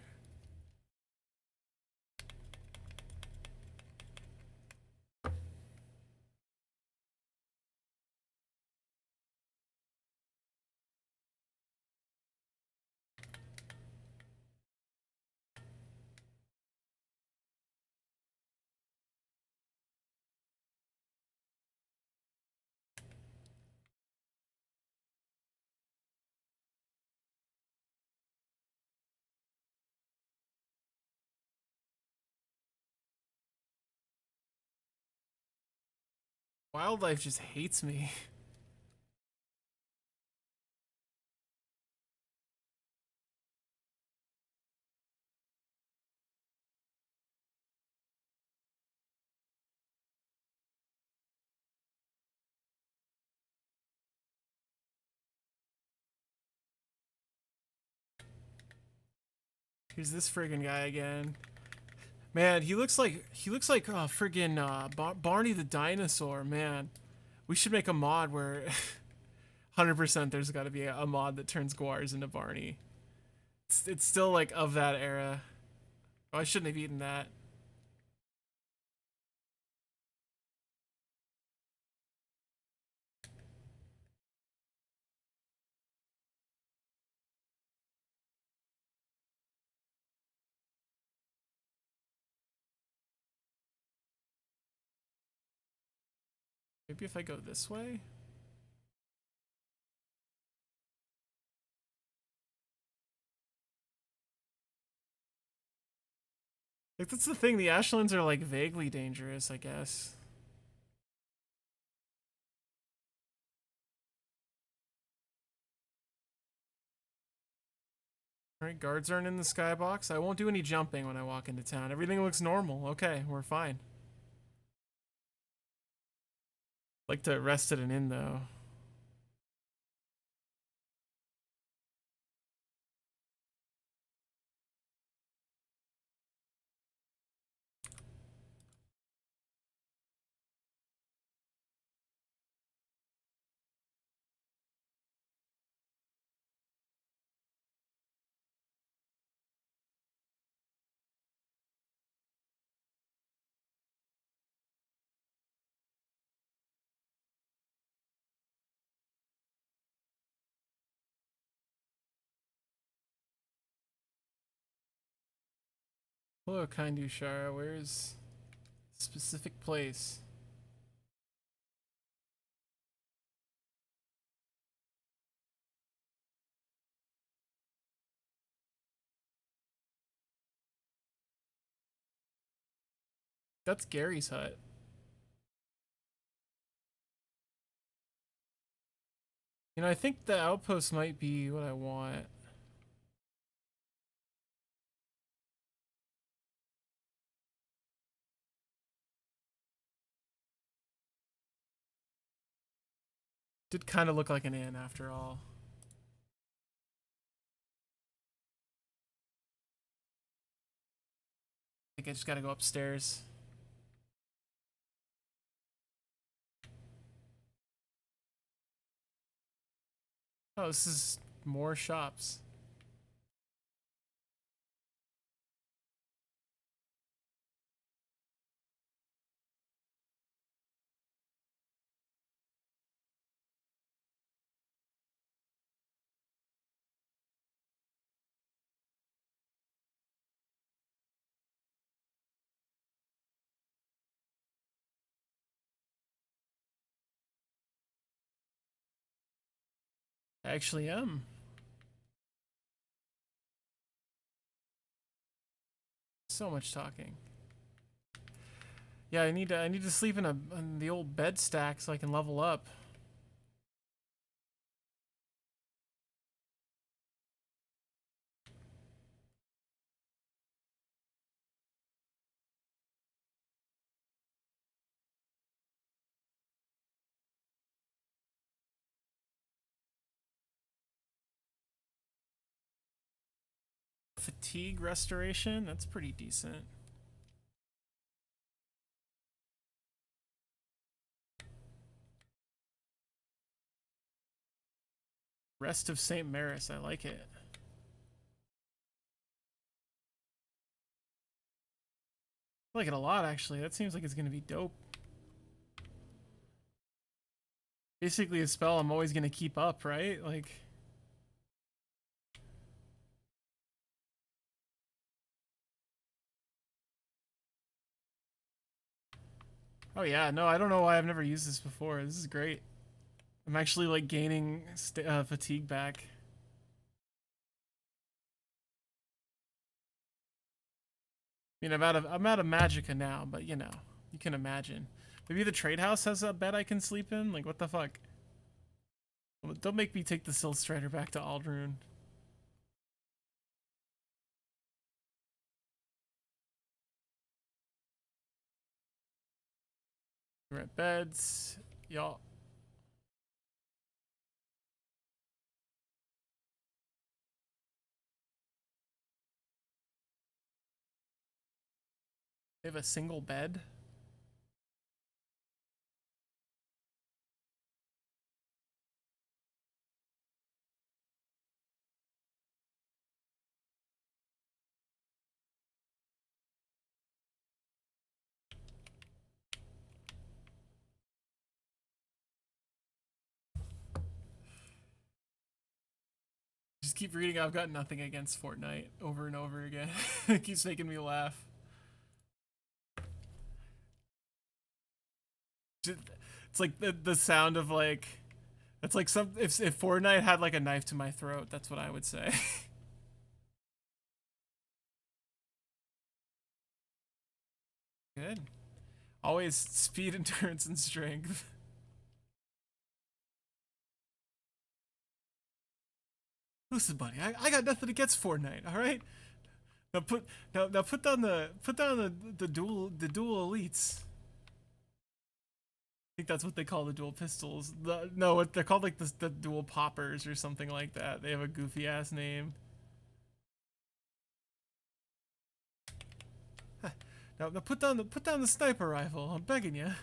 Wildlife just hates me. Here's this friggin' guy again. Man, he looks like friggin' Barney the dinosaur, man. We should make a mod where 100% there's got to be a mod that turns Guars into Barney. It's still like of that era. Oh, I shouldn't have eaten that. Maybe if I go this way? Like, that's the thing, the Ashlands are like vaguely dangerous, I guess. Alright, guards aren't in the skybox. I won't do any jumping when I walk into town. Everything looks normal. Okay, we're fine. Like to rest at an inn, though. Hello, Kindushara. Where's specific place? That's Gary's hut. You know, I think the outpost might be what I want. Did kind of look like an inn after all. I think I just gotta go upstairs. Oh, this is more shops. I actually am. So much talking. Yeah, I need to sleep in the old bed stack so I can level up. Fatigue restoration, that's pretty decent. Rest of St. Maris, I like it. I like it a lot, actually. That seems like it's gonna be dope. Basically a spell I'm always gonna keep up, right? Like... Oh yeah, no, I don't know why I've never used this before. This is great. I'm actually like gaining fatigue back. I mean, I'm out of magicka now, but you know, you can imagine. Maybe the trade house has a bed I can sleep in. Like, what the fuck? Don't make me take the Silt Strider back to Aldrune. We're at beds, y'all. They have a single bed. Just keep reading. I've got nothing against Fortnite over and over again. It keeps making me laugh. It's like the sound of like, it's like some if Fortnite had like a knife to my throat, that's what I would say. Good. Always speed, endurance, and strength. Listen, buddy, I got nothing against Fortnite. All right. Now put down the dual elites. I think that's what they call the dual pistols. No, what they're called, like the dual poppers or something like that. They have a goofy ass name. Now put down the sniper rifle. I'm begging you.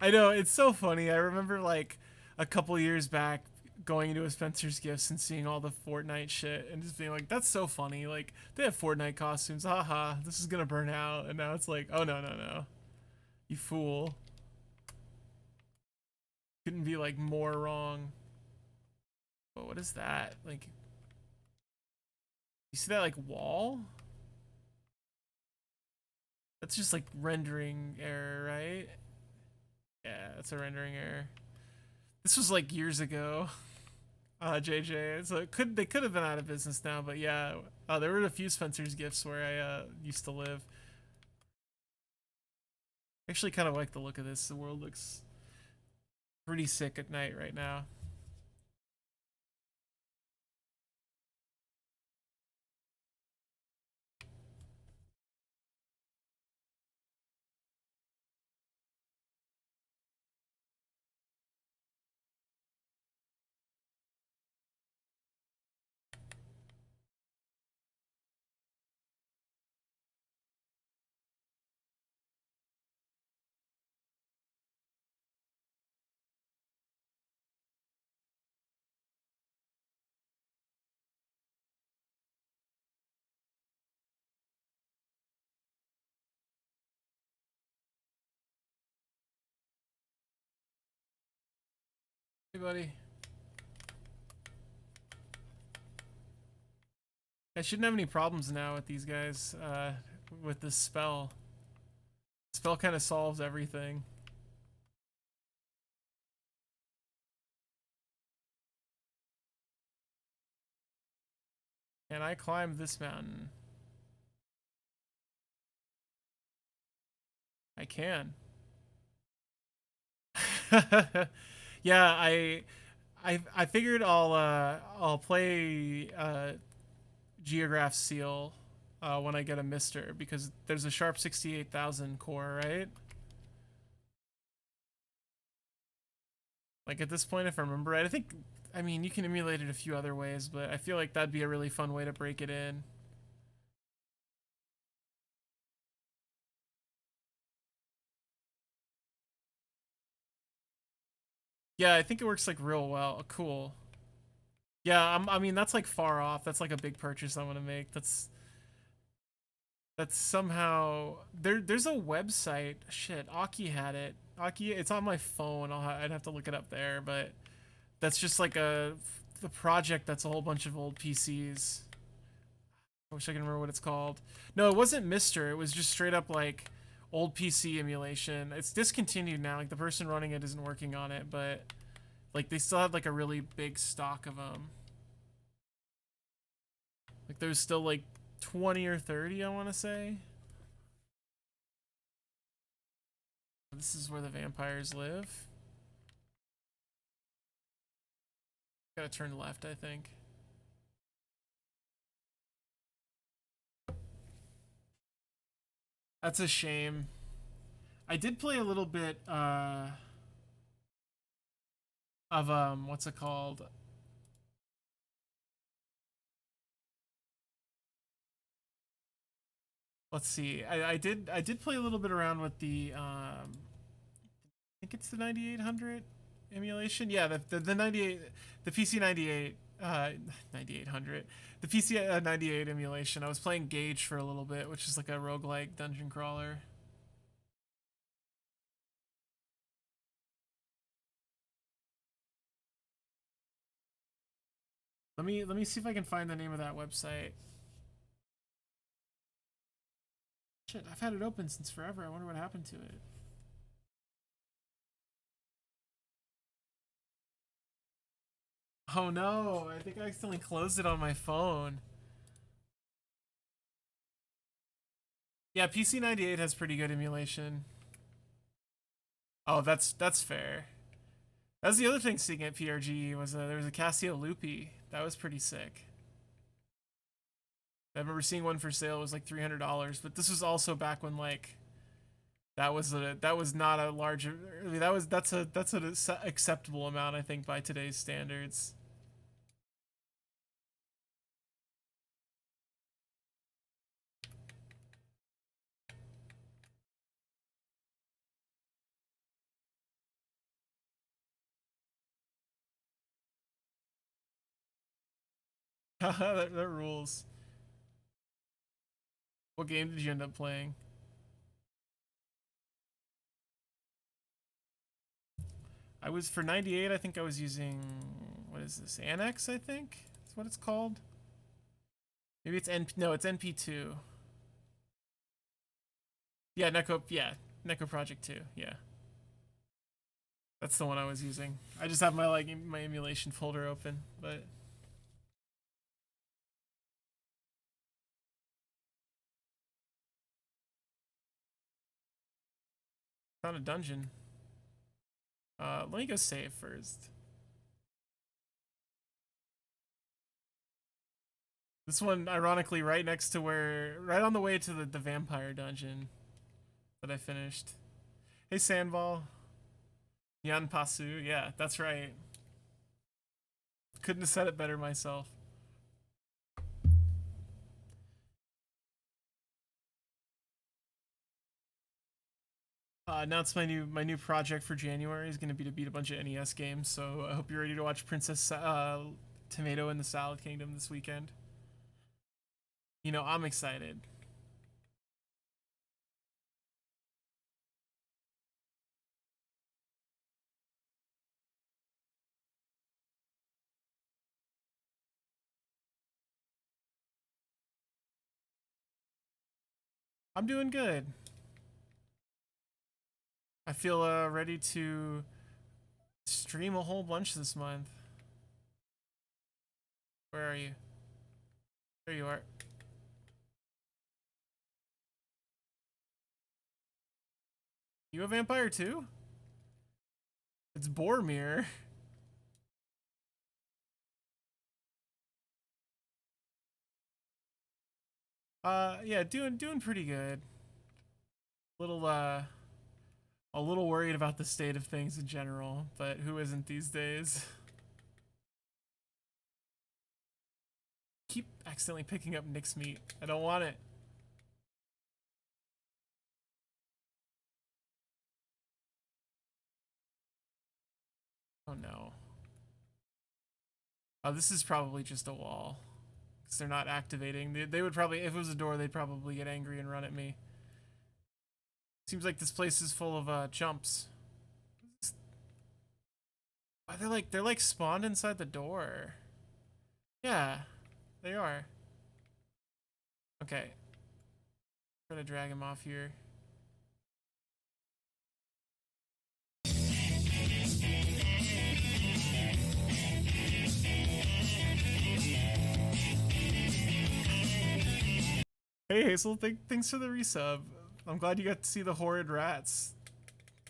I know, it's so funny. I remember like a couple years back going into a Spencer's Gifts and seeing all the Fortnite shit and just being like, that's so funny. Like, they have Fortnite costumes. Haha, this is gonna burn out. And now it's like, oh no. You fool. Couldn't be like more wrong. Oh, what is that? Like, you see that like wall? That's just like rendering error, right? Yeah, that's a rendering error. This was like years ago. JJ. So they could have been out of business now, but yeah. There were a few Spencer's Gifts where I used to live. Actually kind of like the look of this. The world looks pretty sick at night right now. Hey, buddy. I shouldn't have any problems now with these guys, with this spell. Spell kind of solves everything. Can I climb this mountain? I can. Yeah, I figured I'll play Geograph Seal when I get a Mister, because there's a sharp 68,000 core, right? Like at this point, if I remember right, I mean, you can emulate it a few other ways, but I feel like that'd be a really fun way to break it in. Yeah, I think it works like real well. Cool. Yeah, I mean that's like far off. That's like a big purchase I want to make. That's somehow there's a website. Shit, Aki had it. Aki, it's on my phone. I'd have to look it up there, but that's just like the project that's a whole bunch of old PCs. I wish I can remember what it's called. No, it wasn't Mister. It was just straight up like old PC emulation. It's discontinued now. Like the person running it isn't working on it, but like they still had like a really big stock of them. Like there's still like 20 or 30, I want to say. This is where the vampires live. Gotta turn left, I think. That's a shame. I did play a little bit of what's it called? Let's see. I did play a little bit around with the I think it's the 9800 emulation. Yeah, the 98, the PC 98 9800, the PC 98 emulation. I was playing Gage for a little bit, which is like a roguelike dungeon crawler. Let me see if I can find the name of that website. Shit, I've had it open since forever. I wonder what happened to it. Oh no, I think I accidentally closed it on my phone. Yeah, PC 98 has pretty good emulation. Oh, that's fair. That was the other thing seeing at PRG was there was a Casio Loopy. That was pretty sick. I remember seeing one for sale. It was like $300, but this was also back when like that was not a large. I mean, that's an acceptable amount, I think, by today's standards. That rules. What game did you end up playing? I was for 98. I think I was using, what is this? Annex, I think that's what it's called. Maybe it's no, it's NP2. Yeah, Neko Project 2. Yeah, that's the one I was using. I just have my emulation folder open, but Found a dungeon. Let me go save first. This one, ironically, right next to right on the way to the vampire dungeon that I finished. Hey, Sandball. Yan Pasu. Yeah, that's right. Couldn't have said it better myself. Announced my new project for January is going to be to beat a bunch of NES games. So I hope you're ready to watch Princess Tomato in the Salad Kingdom this weekend. You know, I'm excited. I'm doing good. I feel ready to stream a whole bunch this month. Where are you? There you are. You a vampire too? It's Boromir. Yeah, doing pretty good. Little a little worried about the state of things in general, but who isn't these days? Keep accidentally picking up Nick's meat. I don't want it. Oh no. Oh, this is probably just a wall. Because they're not activating. They would probably, if it was a door, they'd probably get angry and run at me. Seems like this place is full of jumps. Oh, they're like spawned inside the door. Yeah, they are. Okay. I'm gonna drag him off here. Hey Hazel, thanks for the resub. I'm glad you got to see the horrid rats.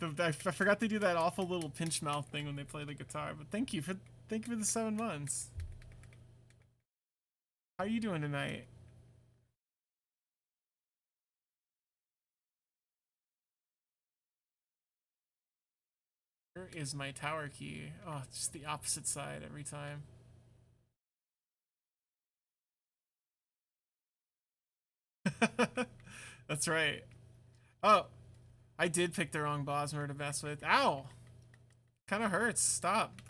I forgot they do that awful little pinch mouth thing when they play the guitar, but thank you for the 7 months. How are you doing tonight? Where is my tower key? Oh, it's just the opposite side every time. That's right. Oh, I did pick the wrong Bosmer to mess with. Ow! Kinda hurts. Stop.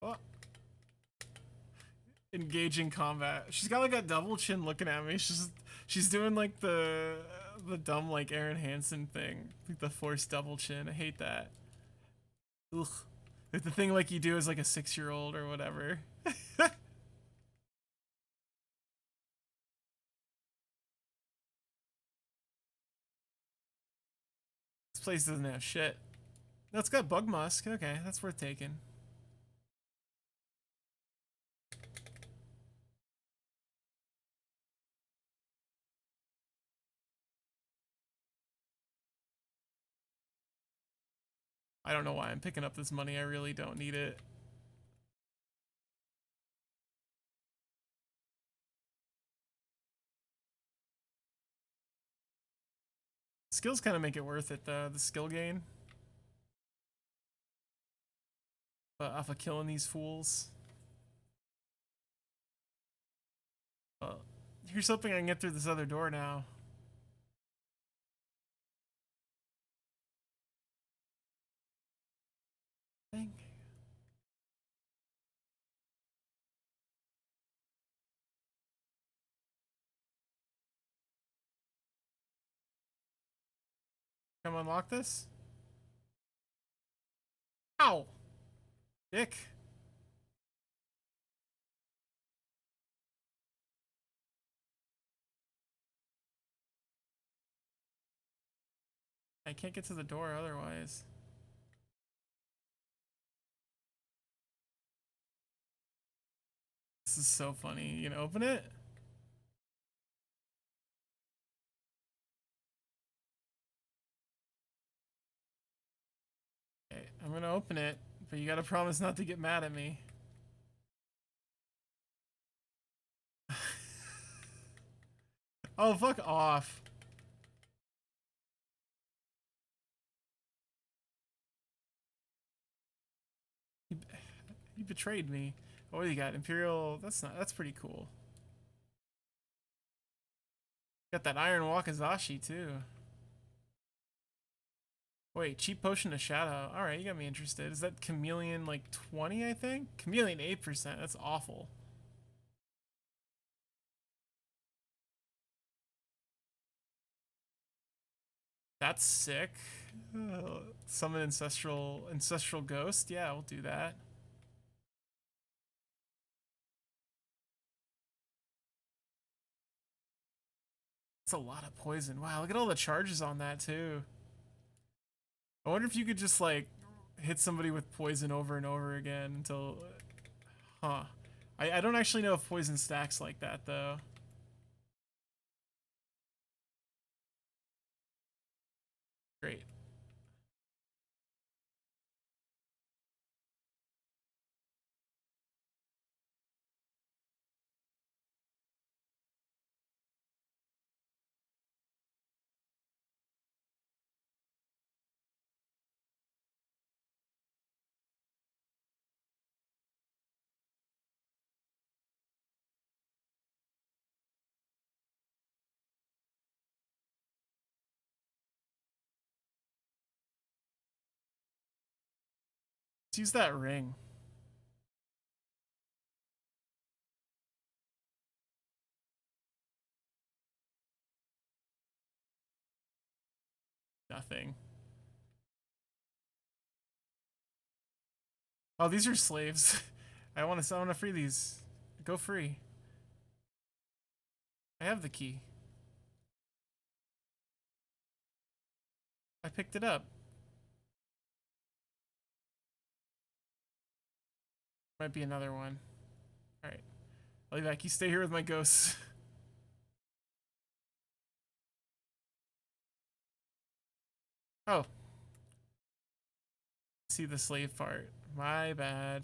Oh. Engaging combat. She's got like a double chin looking at me. She's doing like the dumb like Aaron Hansen thing. Like the forced double chin. I hate that. Ugh. Like the thing like you do as like a 6-year-old or whatever. This place doesn't have shit. No, it's got bug musk. Okay, that's worth taking. I don't know why I'm picking up this money. I really don't need it. Skills kind of make it worth it, the skill gain. Off of killing these fools. Well, here's hoping I can get through this other door now. Dang. Come unlock this? Ow! Dick. I can't get to the door otherwise. This is so funny. You gonna open it? I'm gonna open it, but you gotta promise not to get mad at me. Oh, fuck off. You betrayed me. Oh, what do you got? Imperial. That's pretty cool. Got that Iron Wakizashi too. Wait, cheap potion of shadow. Alright, you got me interested. Is that chameleon like 20, I think? Chameleon 8%. That's awful. That's sick. Summon ancestral ghost. Yeah, we'll do that. That's a lot of poison. Wow, look at all the charges on that too. I wonder if you could just like hit somebody with poison over and over again until... Huh. I don't actually know if poison stacks like that though. Great. Let's use that ring. Nothing. Oh, these are slaves. I want to free these. Go free. I have the key. I picked it up. Might be another one. Alright. I'll be back. You stay here with my ghosts. Oh. See the slave part. My bad.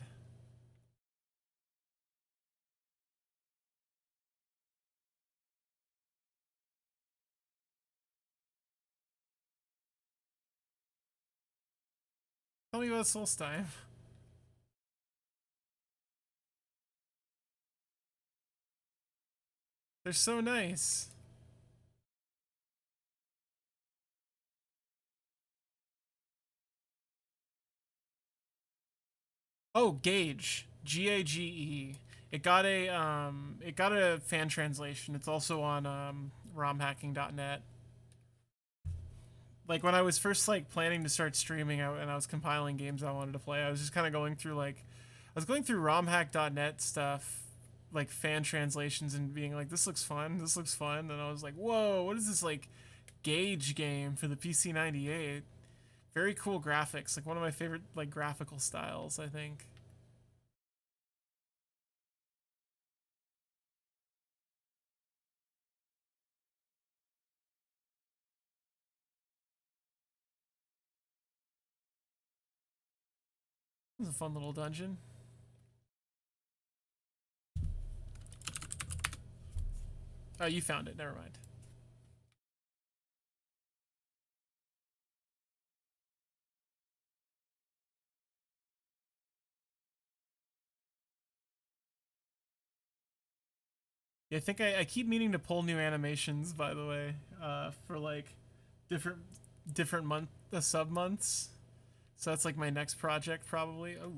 Tell me about Solstheim. They're so nice. Oh, Gage. Gage. It got a fan translation. It's also on romhacking.net. Like when I was first like planning to start streaming out and I was compiling games I wanted to play, I was just kind of going through I was going through romhack.net stuff, like fan translations, and being like, this looks fun, and I was like, whoa, what is this like Gage game for the PC98? Very cool graphics, like one of my favorite like graphical styles, I think. This is a fun little dungeon. Oh, you found it. Never mind. Yeah, I think I keep meaning to pull new animations, by the way, for like different month sub months. So that's like my next project probably. Oh.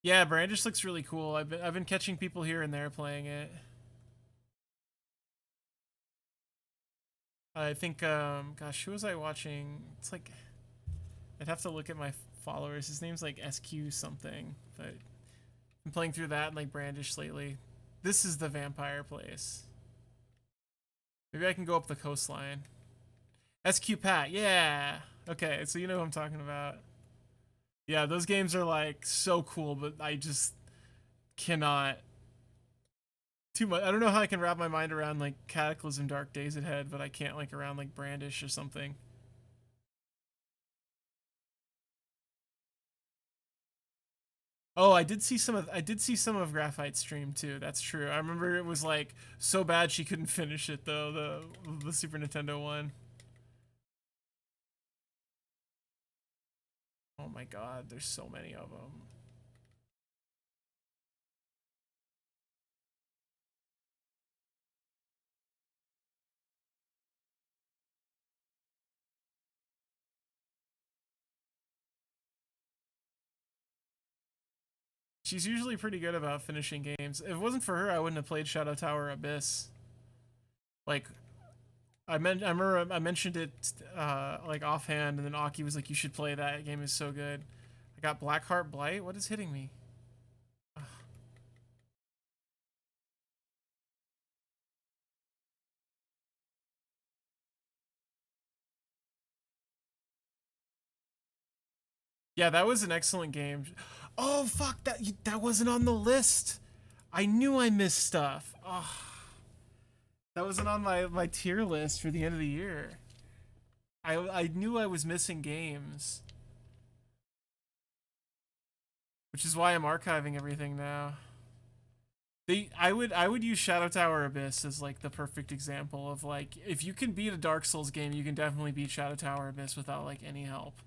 Yeah, Brandish looks really cool. I've been catching people here and there playing it. I think gosh, who was I watching? It's like I'd have to look at my followers. His name's like SQ something, but I'm playing through that and like Brandish lately. This is the vampire place. Maybe I can go up the coastline. SQ Pat, yeah. Okay, so you know who I'm talking about. Yeah, those games are like so cool, but I just cannot too much. I don't know how I can wrap my mind around like Cataclysm Dark Days Ahead, but I can't like around like Brandish or something. Oh, I did see some of Graphite's stream too. That's true. I remember it was like so bad she couldn't finish it though, the Super Nintendo one. Oh my god, there's so many of them. She's usually pretty good about finishing games. If it wasn't for her, I wouldn't have played Shadow Tower Abyss. Like, I remember I mentioned it like offhand, and then Aki was like, "You should play that. Game is so good." I got Blackheart Blight. What is hitting me? Ugh. Yeah, that was an excellent game. Oh fuck, that wasn't on the list. I knew I missed stuff. Oh, that wasn't on my tier list for the end of the year. I knew I was missing games, which is why I'm archiving everything now. I would use Shadow Tower Abyss as like the perfect example of like, if you can beat a Dark Souls game, you can definitely beat Shadow Tower Abyss without like any help.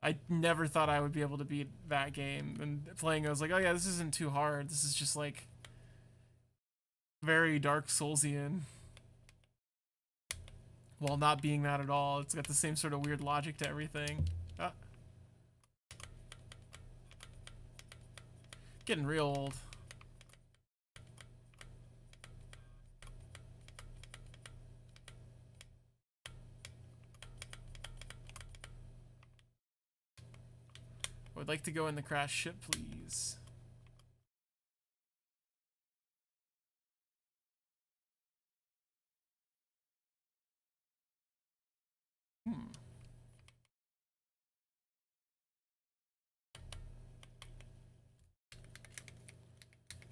I never thought I would be able to beat that game, and playing I was like, oh yeah, this isn't too hard. This is just like very Dark Soulsian, while not being that at all. It's got the same sort of weird logic to everything. Ah. Getting real old. I would like to go in the crash ship, please.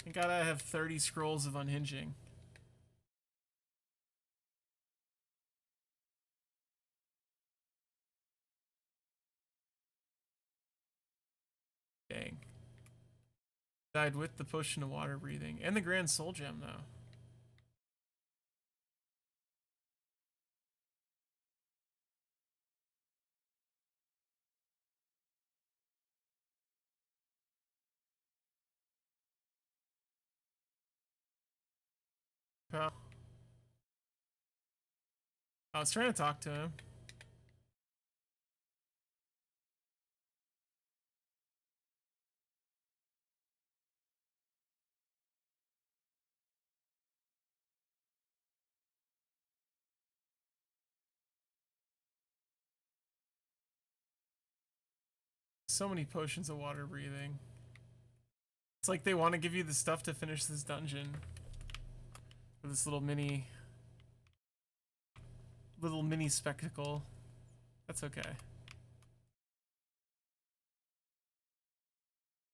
I gotta have 30 scrolls of unhinging. Dang. Died with the potion of water breathing. And the Grand Soul Gem, though. Pal. I was trying to talk to him. So many potions of water breathing. It's like they want to give you the stuff to finish this dungeon. For this little mini spectacle. That's okay.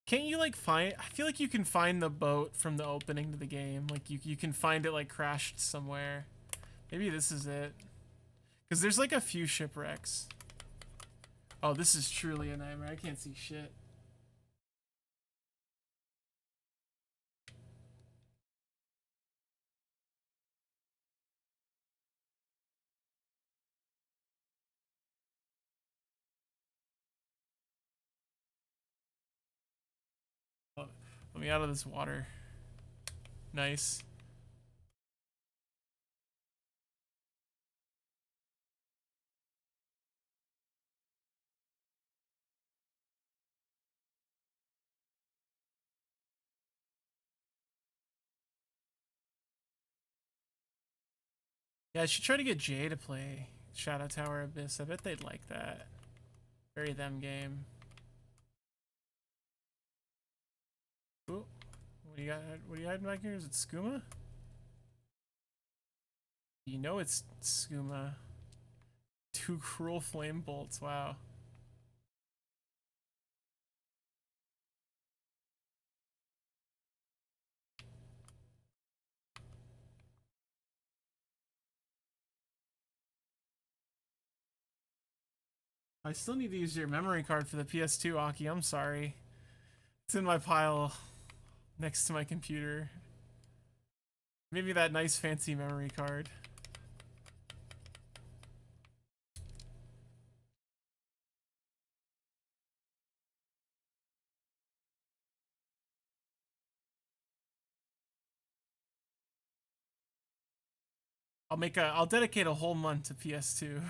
Can't you like find, I feel like you can find the boat from the opening to the game. Like you can find it like crashed somewhere. Maybe this is it. Because there's like a few shipwrecks. Oh, this is truly a nightmare. I can't see shit. Oh, let me out of this water. Nice. Yeah, I should try to get Jay to play Shadow Tower Abyss. I bet they'd like that. Very them game. Ooh, what do you got? What are you hiding back here? Is it skooma? You know it's skooma. 2 cruel flame bolts. Wow. I still need to use your memory card for the PS2, Aki. I'm sorry. It's in my pile next to my computer. Maybe that nice fancy memory card. I'll dedicate a whole month to PS2.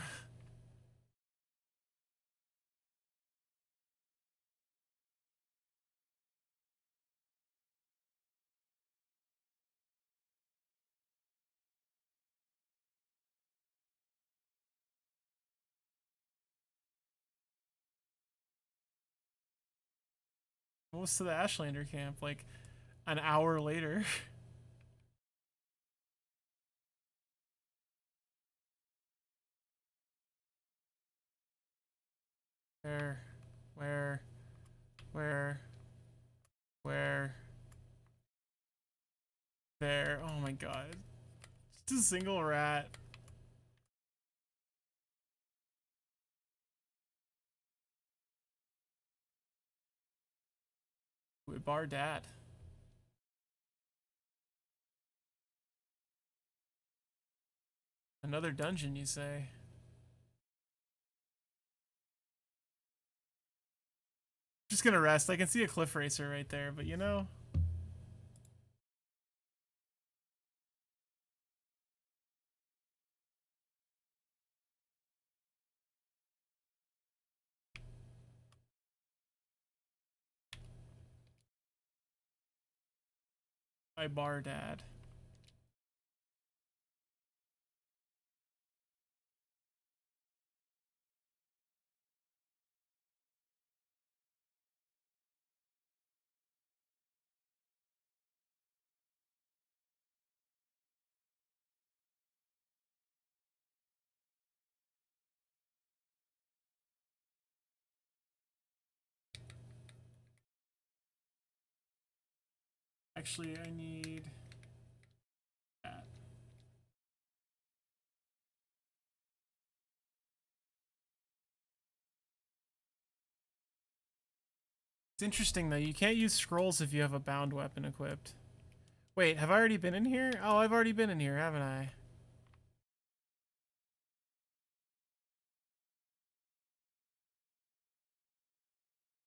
Most to the Ashlander camp, like an hour later. Where, where, where, where, there. Oh my god. Just a single rat. With bar dad. Another dungeon, you say? Just gonna rest. I can see a cliff racer right there, but you know. My bar dad. Actually, I need that. It's interesting though, you can't use scrolls if you have a bound weapon equipped. Wait, have I already been in here? Oh, I've already been in here, haven't I?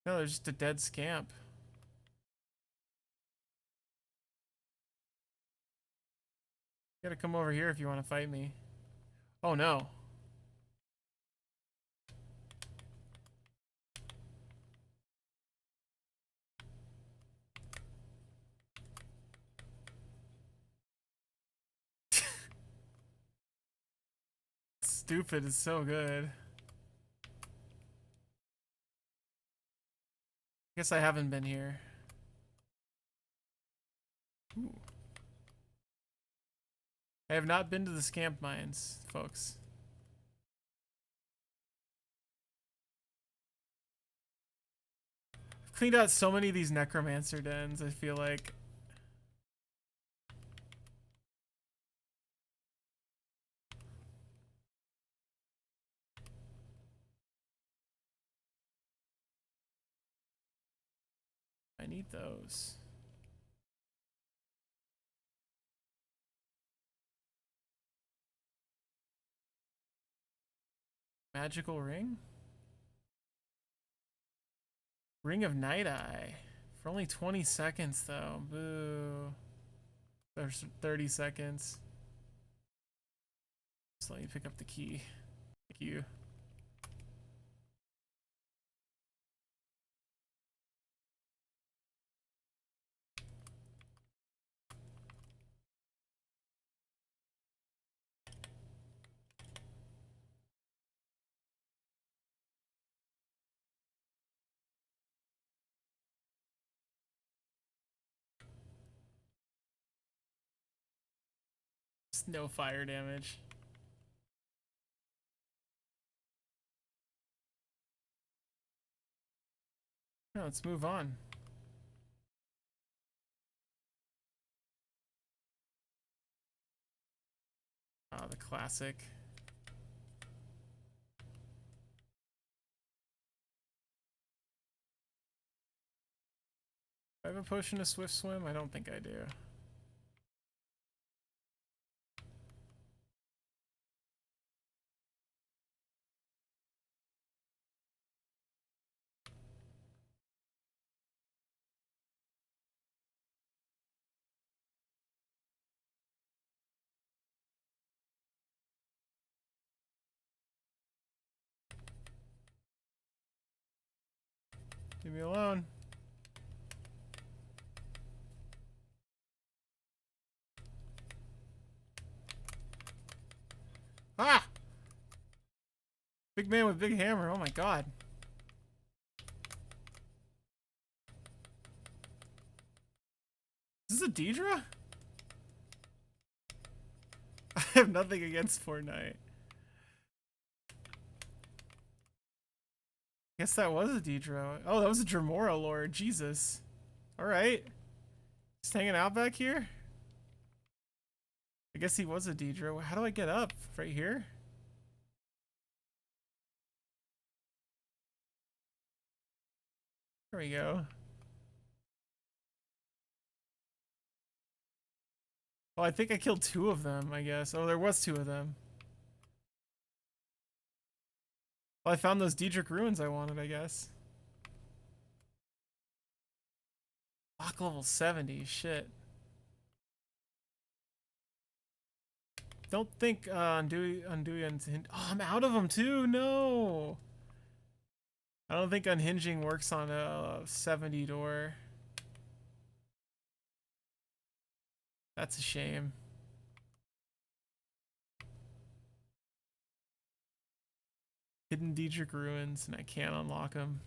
No, there's just a dead scamp. You gotta come over here if you want to fight me. Oh no. Stupid is so good. Guess I haven't been here. Ooh. I have not been to the scamp mines, folks. I've cleaned out so many of these necromancer dens, I feel like. I need those. Magical ring? Ring of Night Eye. For only 20 seconds though. Boo. There's 30 seconds. Just let me pick up the key. Thank you. No fire damage. No, let's move on. Oh, the classic. have a potion of Swift Swim? I don't think I do. Leave me alone. Ah! Big man with big hammer. Oh my god. Is this a Deidre? I have nothing against Fortnite. Guess that was a Deidre. Oh, that was a Dremora Lord. Jesus. Alright. Just hanging out back here? I guess he was a Deidre. How do I get up? Right here? There we go. Oh, I think I killed 2 of them, I guess. Oh, there was 2 of them. Well, I found those Daedric ruins I wanted, I guess. Lock level 70, shit. Don't think Undui oh, I'm out of them too, no! I don't think unhinging works on a 70 door. That's a shame. Hidden Daedric ruins, and I can't unlock them.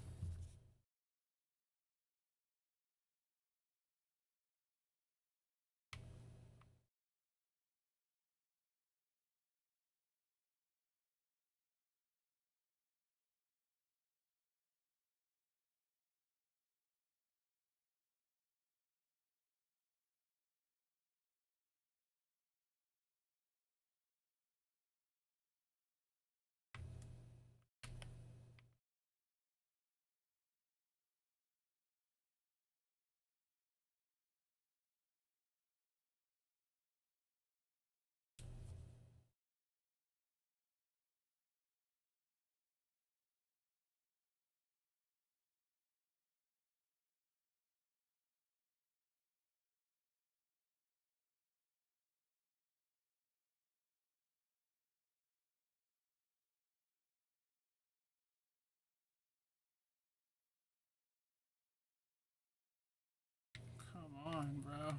Come on, bro.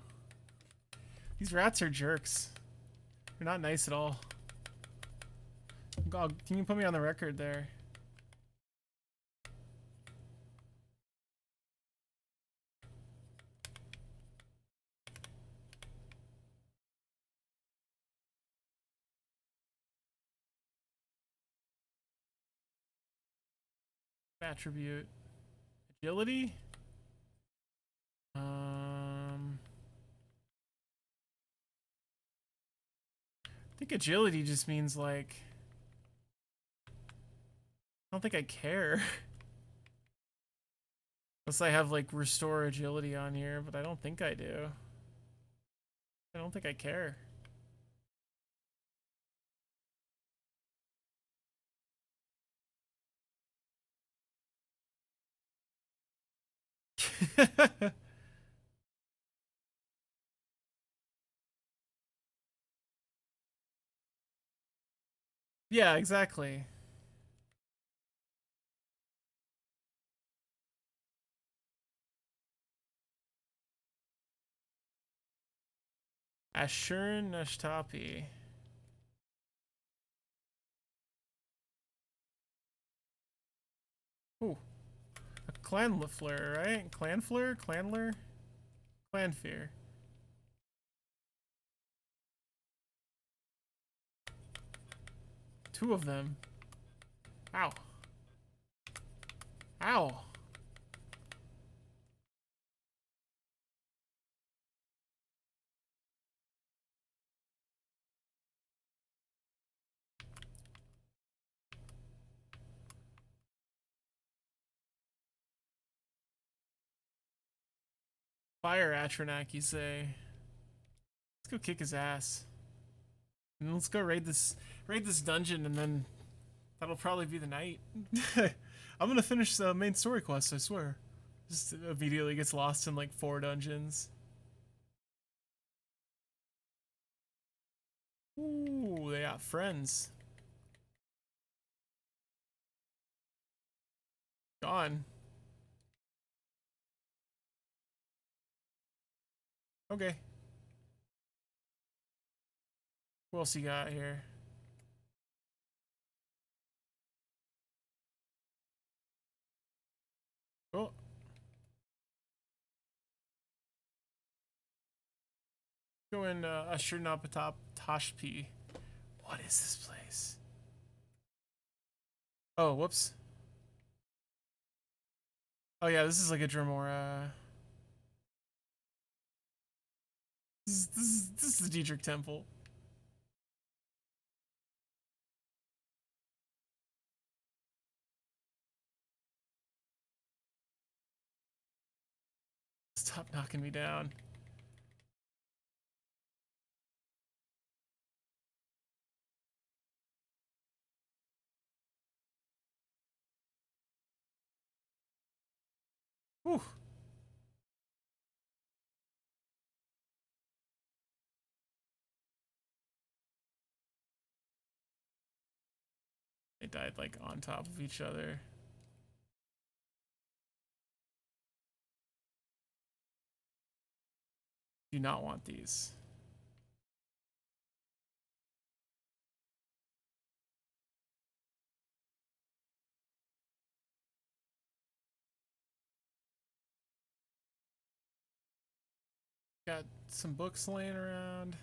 These rats are jerks. They're not nice at all. God, can you put me on the record there? Attribute. Agility? I think agility just means like... I don't think I care. Unless I have like restore agility on here, but I don't think I do. I don't think I care. Yeah, exactly. Ashurn Nashtapi. Ooh. A Clanfleur, right? Clanfleur? Clanler? Clanfear. Two of them. Ow. Ow. Fire Atronak, you say? Let's go kick his ass. And let's go raid this dungeon, and then that'll probably be the night. I'm gonna finish the main story quest, I swear. Just immediately gets lost in like 4 dungeons. Ooh, they got friends. Gone. Okay. What else you got here? Oh. Go in Ashurnapatop Tashpi. What is this place? Oh, whoops. Oh yeah, this is like a Dremora. This is the Diedrich Temple. Stop knocking me down. Whew. They died like on top of each other. Do not want these. Got some books laying around.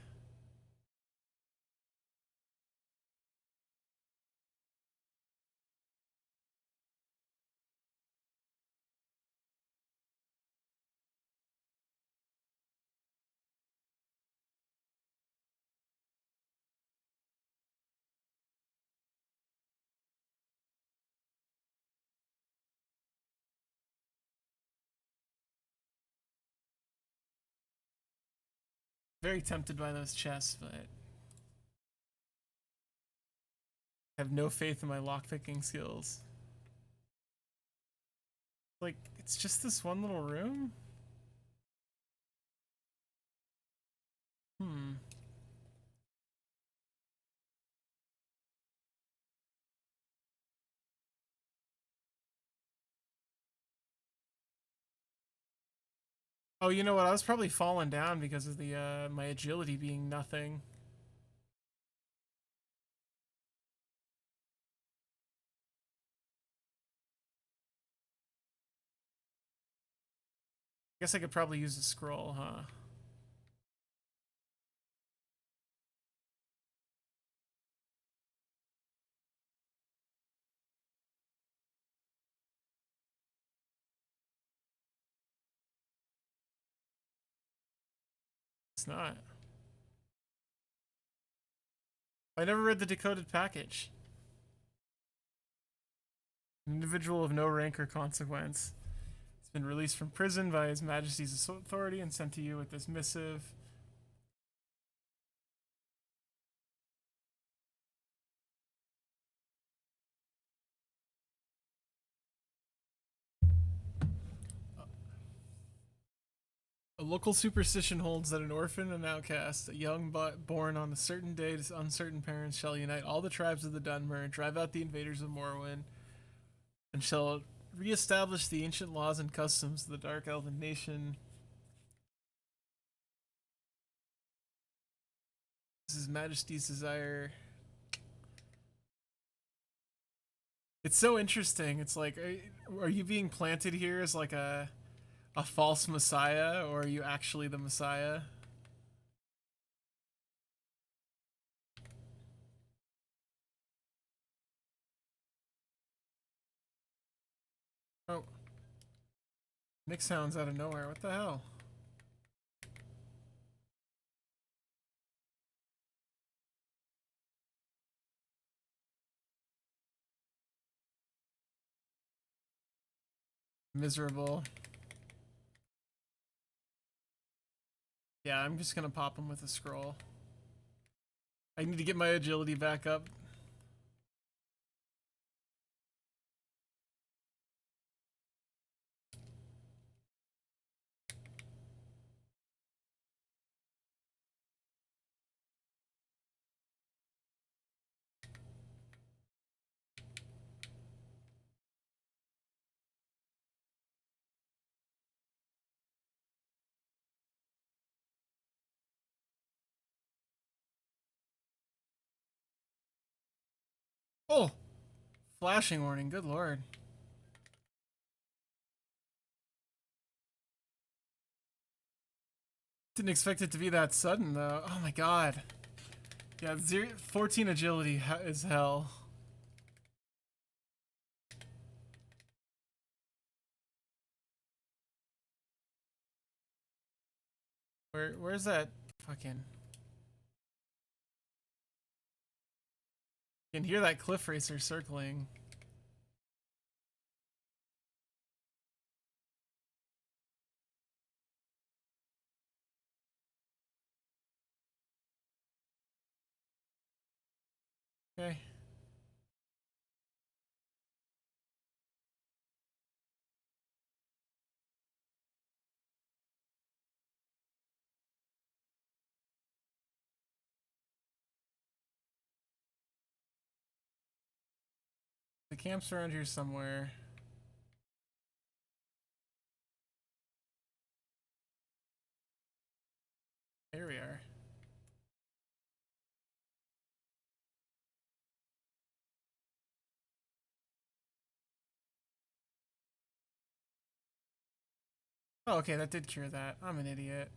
Very tempted by those chests, but I have no faith in my lockpicking skills. Like, it's just this one little room? Hmm. Oh, you know what? I was probably falling down because of the my agility being nothing. I guess I could probably use a scroll, huh? It's not. I never read the decoded package. An individual of no rank or consequence has been released from prison by His Majesty's authority and sent to you with this missive. A local superstition holds that an orphan and outcast, a young but born on a certain day to uncertain parents, shall unite all the tribes of the Dunmer, drive out the invaders of Morrowind, and shall re-establish the ancient laws and customs of the Dark Elven nation. This is His Majesty's desire. It's so interesting. It's like, are you being planted here as like a false messiah, or are you actually the messiah? Oh, Nick sounds out of nowhere. What the hell? Miserable. Yeah, I'm just gonna pop him with a scroll. I need to get my agility back up. Oh! Flashing warning, good lord. Didn't expect it to be that sudden, though. Oh my god. Yeah, 14 agility is hell. Where's that fucking... You can hear that cliff racer circling. Okay. The camp's around here somewhere. There we are. Oh, okay, that did cure that. I'm an idiot.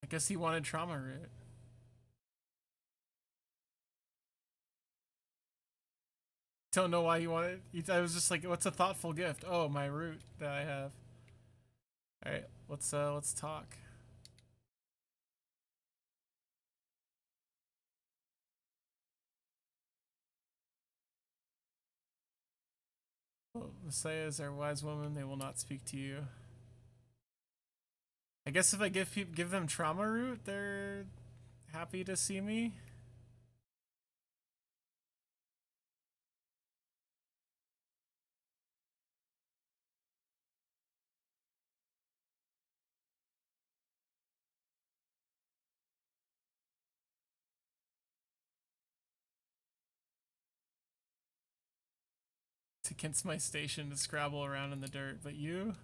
I guess he wanted trauma root. Don't know why he wanted. I was just like, "What's a thoughtful gift?" Oh, my root that I have. All right, let's talk. Well, Messiahs are wise women; they will not speak to you. I guess if I give them trauma root, they're happy to see me. It's against my station to scrabble around in the dirt, but you.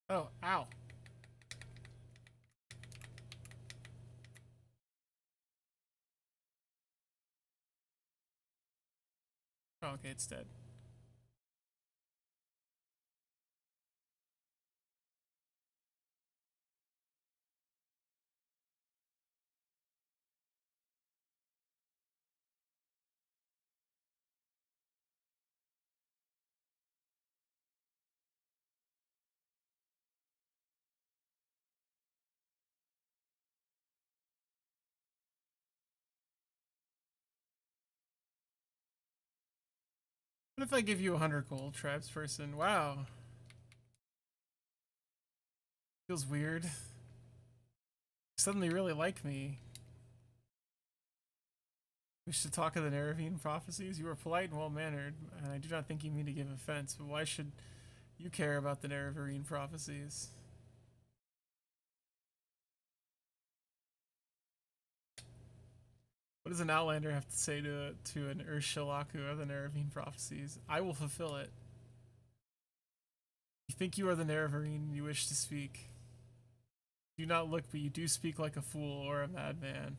Oh, ow. Oh, okay, it's dead. What if I give you 100 gold, tribes person? Wow. Feels weird. You suddenly really like me. Wish to talk of the Nerevian prophecies? You are polite and well-mannered, and I do not think you mean to give offense, but why should you care about the Nerevian prophecies? What does an Outlander have to say to an Urshilaku of the Nerevian prophecies? I will fulfill it. You think you are the Nerevarine you wish to speak. Do not look, but you do speak like a fool or a madman.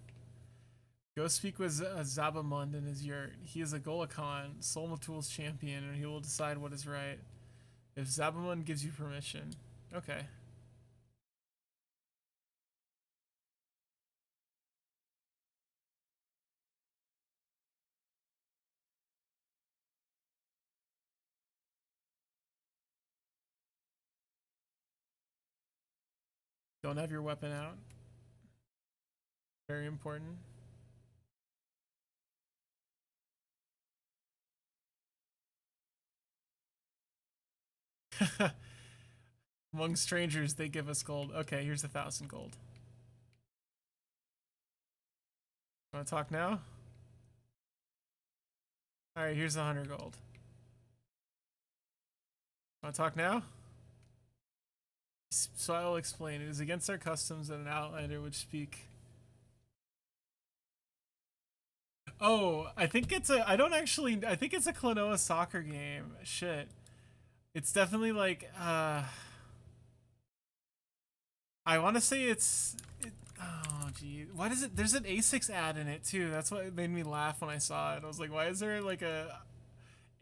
Go speak with Zabamund in his yurt. He is a Golakhan, Solmatul's champion, and he will decide what is right. If Zabamund gives you permission. Okay. Don't have your weapon out. Very important. Among strangers, they give us gold. Okay, here's 1,000 gold. Want to talk now? Alright, here's 100 gold. Want to talk now? So I will explain. It is against our customs that an outlander would speak. Oh, I think it's a. I don't actually. I think it's a Klonoa soccer game. Shit. It's definitely like. I want to say it's. Oh, gee. Why does it. There's an A6 ad in it too. That's what made me laugh when I saw it. I was like, why is there like a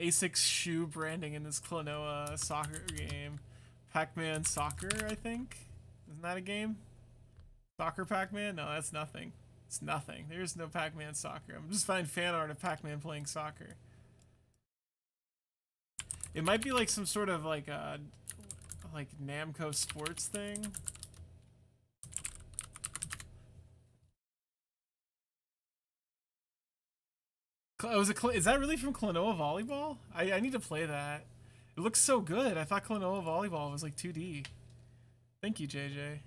A6 shoe branding in this Klonoa soccer game? Pac-Man Soccer, I think? Isn't that a game? Soccer Pac-Man? No, that's nothing. It's nothing. There's no Pac-Man Soccer. I'm just finding fan art of Pac-Man playing soccer. It might be like some sort of like Namco sports thing. Is that really from Klonoa Volleyball? I need to play that. It looks so good. I thought Klonoa Volleyball was like 2D. Thank you, JJ.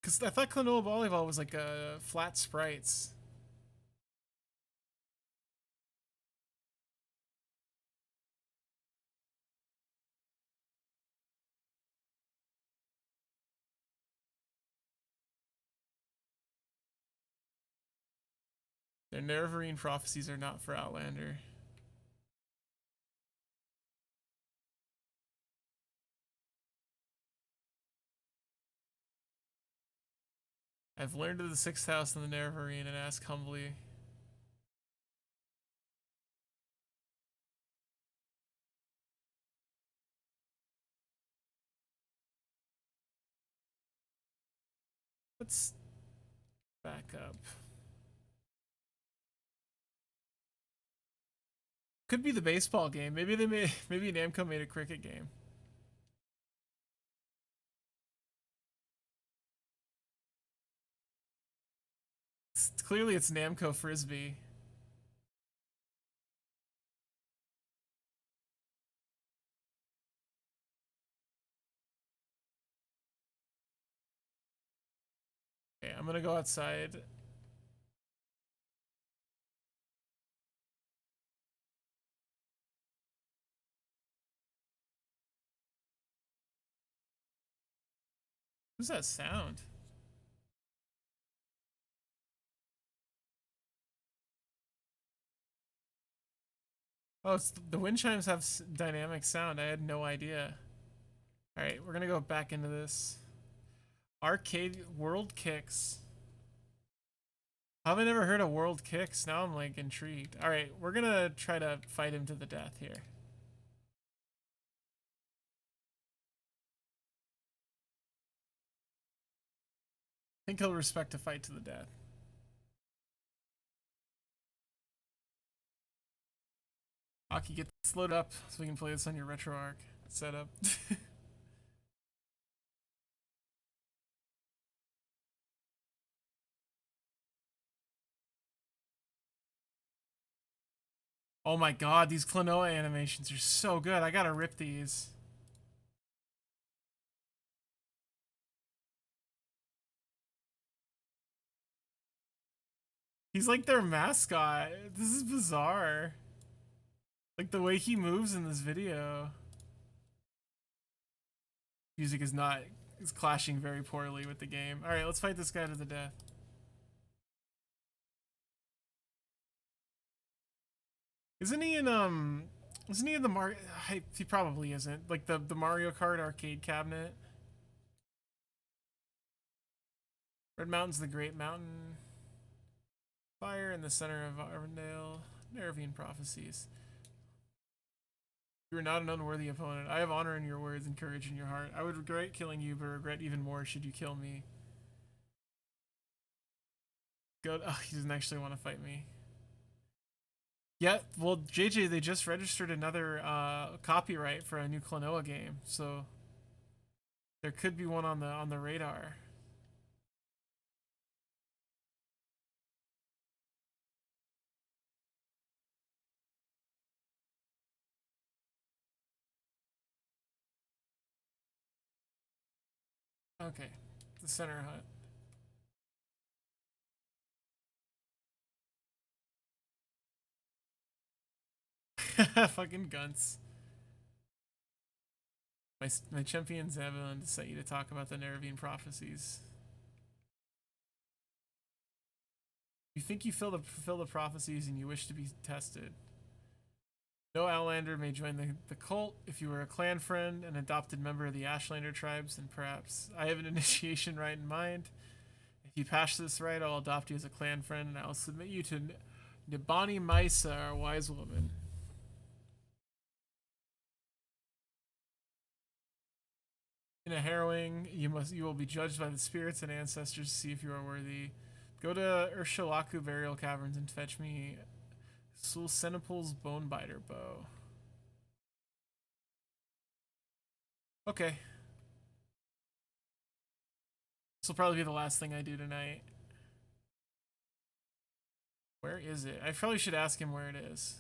Because I thought Klonoa Volleyball was like flat sprites. Their Nerevarine prophecies are not for Outlander. I've learned of the 6th house in the Nerevarine and ask humbly. Let's back up. Could be the baseball game. Maybe Namco made a cricket game. Clearly it's Namco Frisbee. Okay, I'm gonna go outside. Who's that sound? Oh, the wind chimes have dynamic sound. I had no idea. Alright, we're gonna go back into this. Arcade World Kicks. How have I never heard of World Kicks? Now I'm like intrigued. Alright, we're gonna try to fight him to the death here. I think he'll respect a fight to the death. Aki, get this loaded up so we can play this on your RetroArch setup. Oh my god, these Klonoa animations are so good. I gotta rip these. He's like their mascot. This is bizarre. Like the way he moves in this video. Music is clashing very poorly with the game. Alright, let's fight this guy to the death. Isn't he in the Mario? He probably isn't. Like the Mario Kart arcade cabinet. Red Mountain's the Great Mountain. Fire in the center of Arvindale. Nerevarine prophecies. You are not an unworthy opponent. I have honor in your words and courage in your heart. I would regret killing you, but regret even more should you kill me. Go. Oh, he doesn't actually want to fight me. Yeah, well, JJ, they just registered another copyright for a new Klonoa game, so there could be one on the radar. Okay, the center hut. Fucking guns. My champion Zevon sent you to talk about the Nerevian prophecies. You think you fulfill the prophecies and you wish to be tested. No Outlander may join the cult. If you are a clan friend, an adopted member of the Ashlander tribes, then perhaps I have an initiation rite in mind. If you pass this rite, I'll adopt you as a clan friend, and I'll submit you to Nibani Maisa, our wise woman. In a harrowing, you will be judged by the spirits and ancestors to see if you are worthy. Go to Urshilaku burial caverns and fetch me Sulsenipal's Bonebiter bow. Okay. This will probably be the last thing I do tonight. Where is it? I probably should ask him where it is.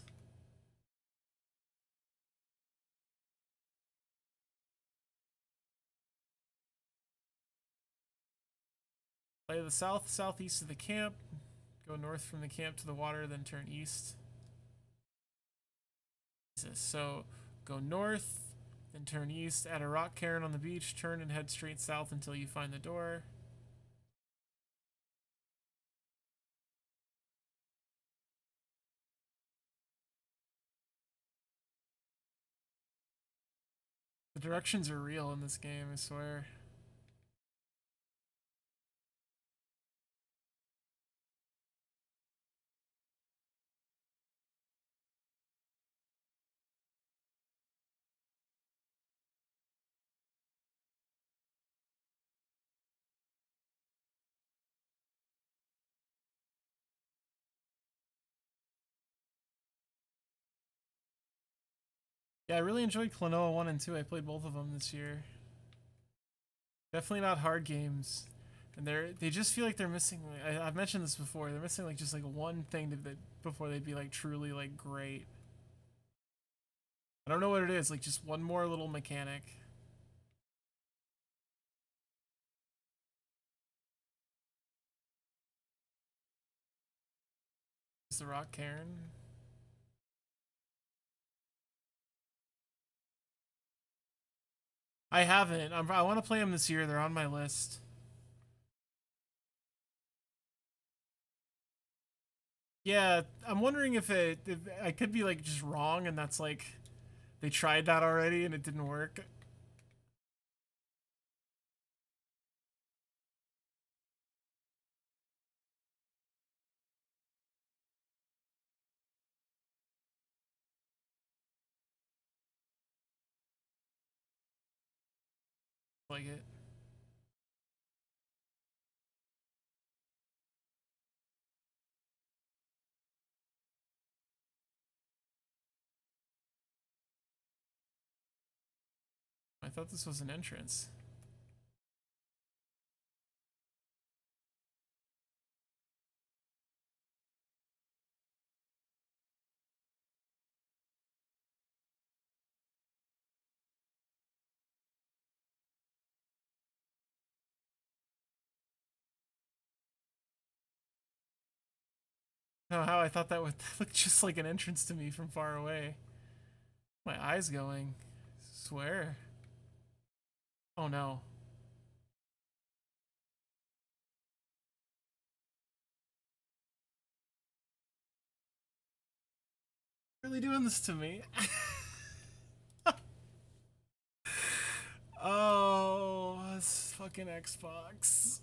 Play to the southeast of the camp. Go north from the camp to the water, then turn east. So go north, then turn east, add a rock cairn on the beach, turn and head straight south until you find the door. The directions are real in this game, I swear. Yeah, I really enjoyed Klonoa 1 and 2. I played both of them this year. Definitely not hard games. And they just feel like they're missing, I've mentioned this before, they're missing like just like one thing before they'd be like truly like great. I don't know what it is, like just one more little mechanic. Is the rock cairn? I haven't. I want to play them this year. They're on my list. Yeah, I'm wondering if I could be like just wrong, and that's like they tried that already and it didn't work. Like it. I thought this was an entrance. No, how I thought that would look just like an entrance to me from far away. My eyes going. Swear. Oh no. Really doing this to me? Oh, this fucking Xbox.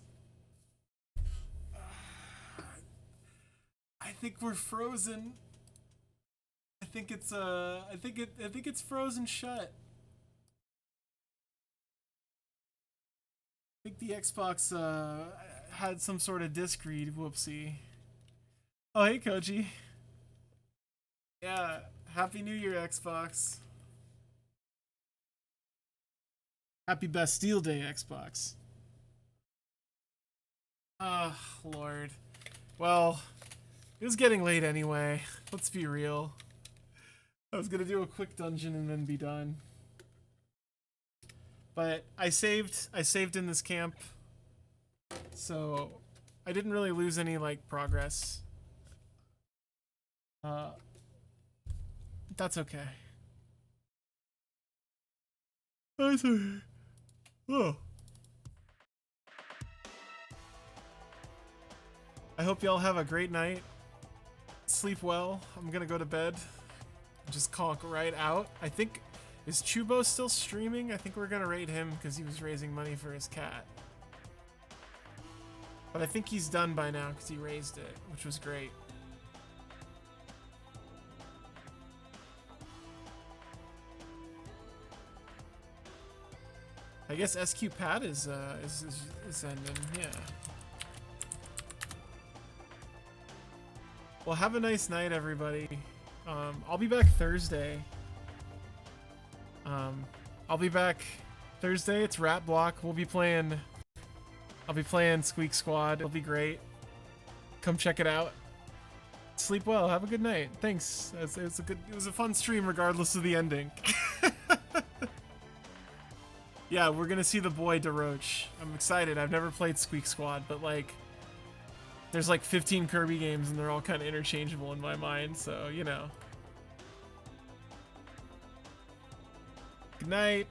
I think we're frozen. I think it's frozen shut. I think the Xbox had some sort of disk read. Whoopsie. Oh, hey, Koji. Yeah, Happy New Year, Xbox. Happy Bastille Day, Xbox. Oh, Lord. Well, it was getting late anyway. Let's be real. I was gonna do a quick dungeon and then be done. But I saved in this camp. So I didn't really lose any like progress. That's okay. That's okay. Oh. I hope y'all have a great night. Sleep well. I'm gonna go to bed. Just conk right out. I think, is Chubo still streaming? I think we're gonna raid him because he was raising money for his cat. But I think he's done by now because he raised it, which was great. I guess SQ Pat is ending, yeah. Well, have a nice night, everybody. I'll be back Thursday. I'll be back Thursday. It's Rat Block. I'll be playing Squeak Squad. It'll be great. Come check it out. Sleep well. Have a good night. Thanks. It was a fun stream, regardless of the ending. Yeah, we're gonna see the boy DeRoche. I'm excited. I've never played Squeak Squad, but like, there's like 15 Kirby games and they're all kind of interchangeable in my mind, so you know. Good night.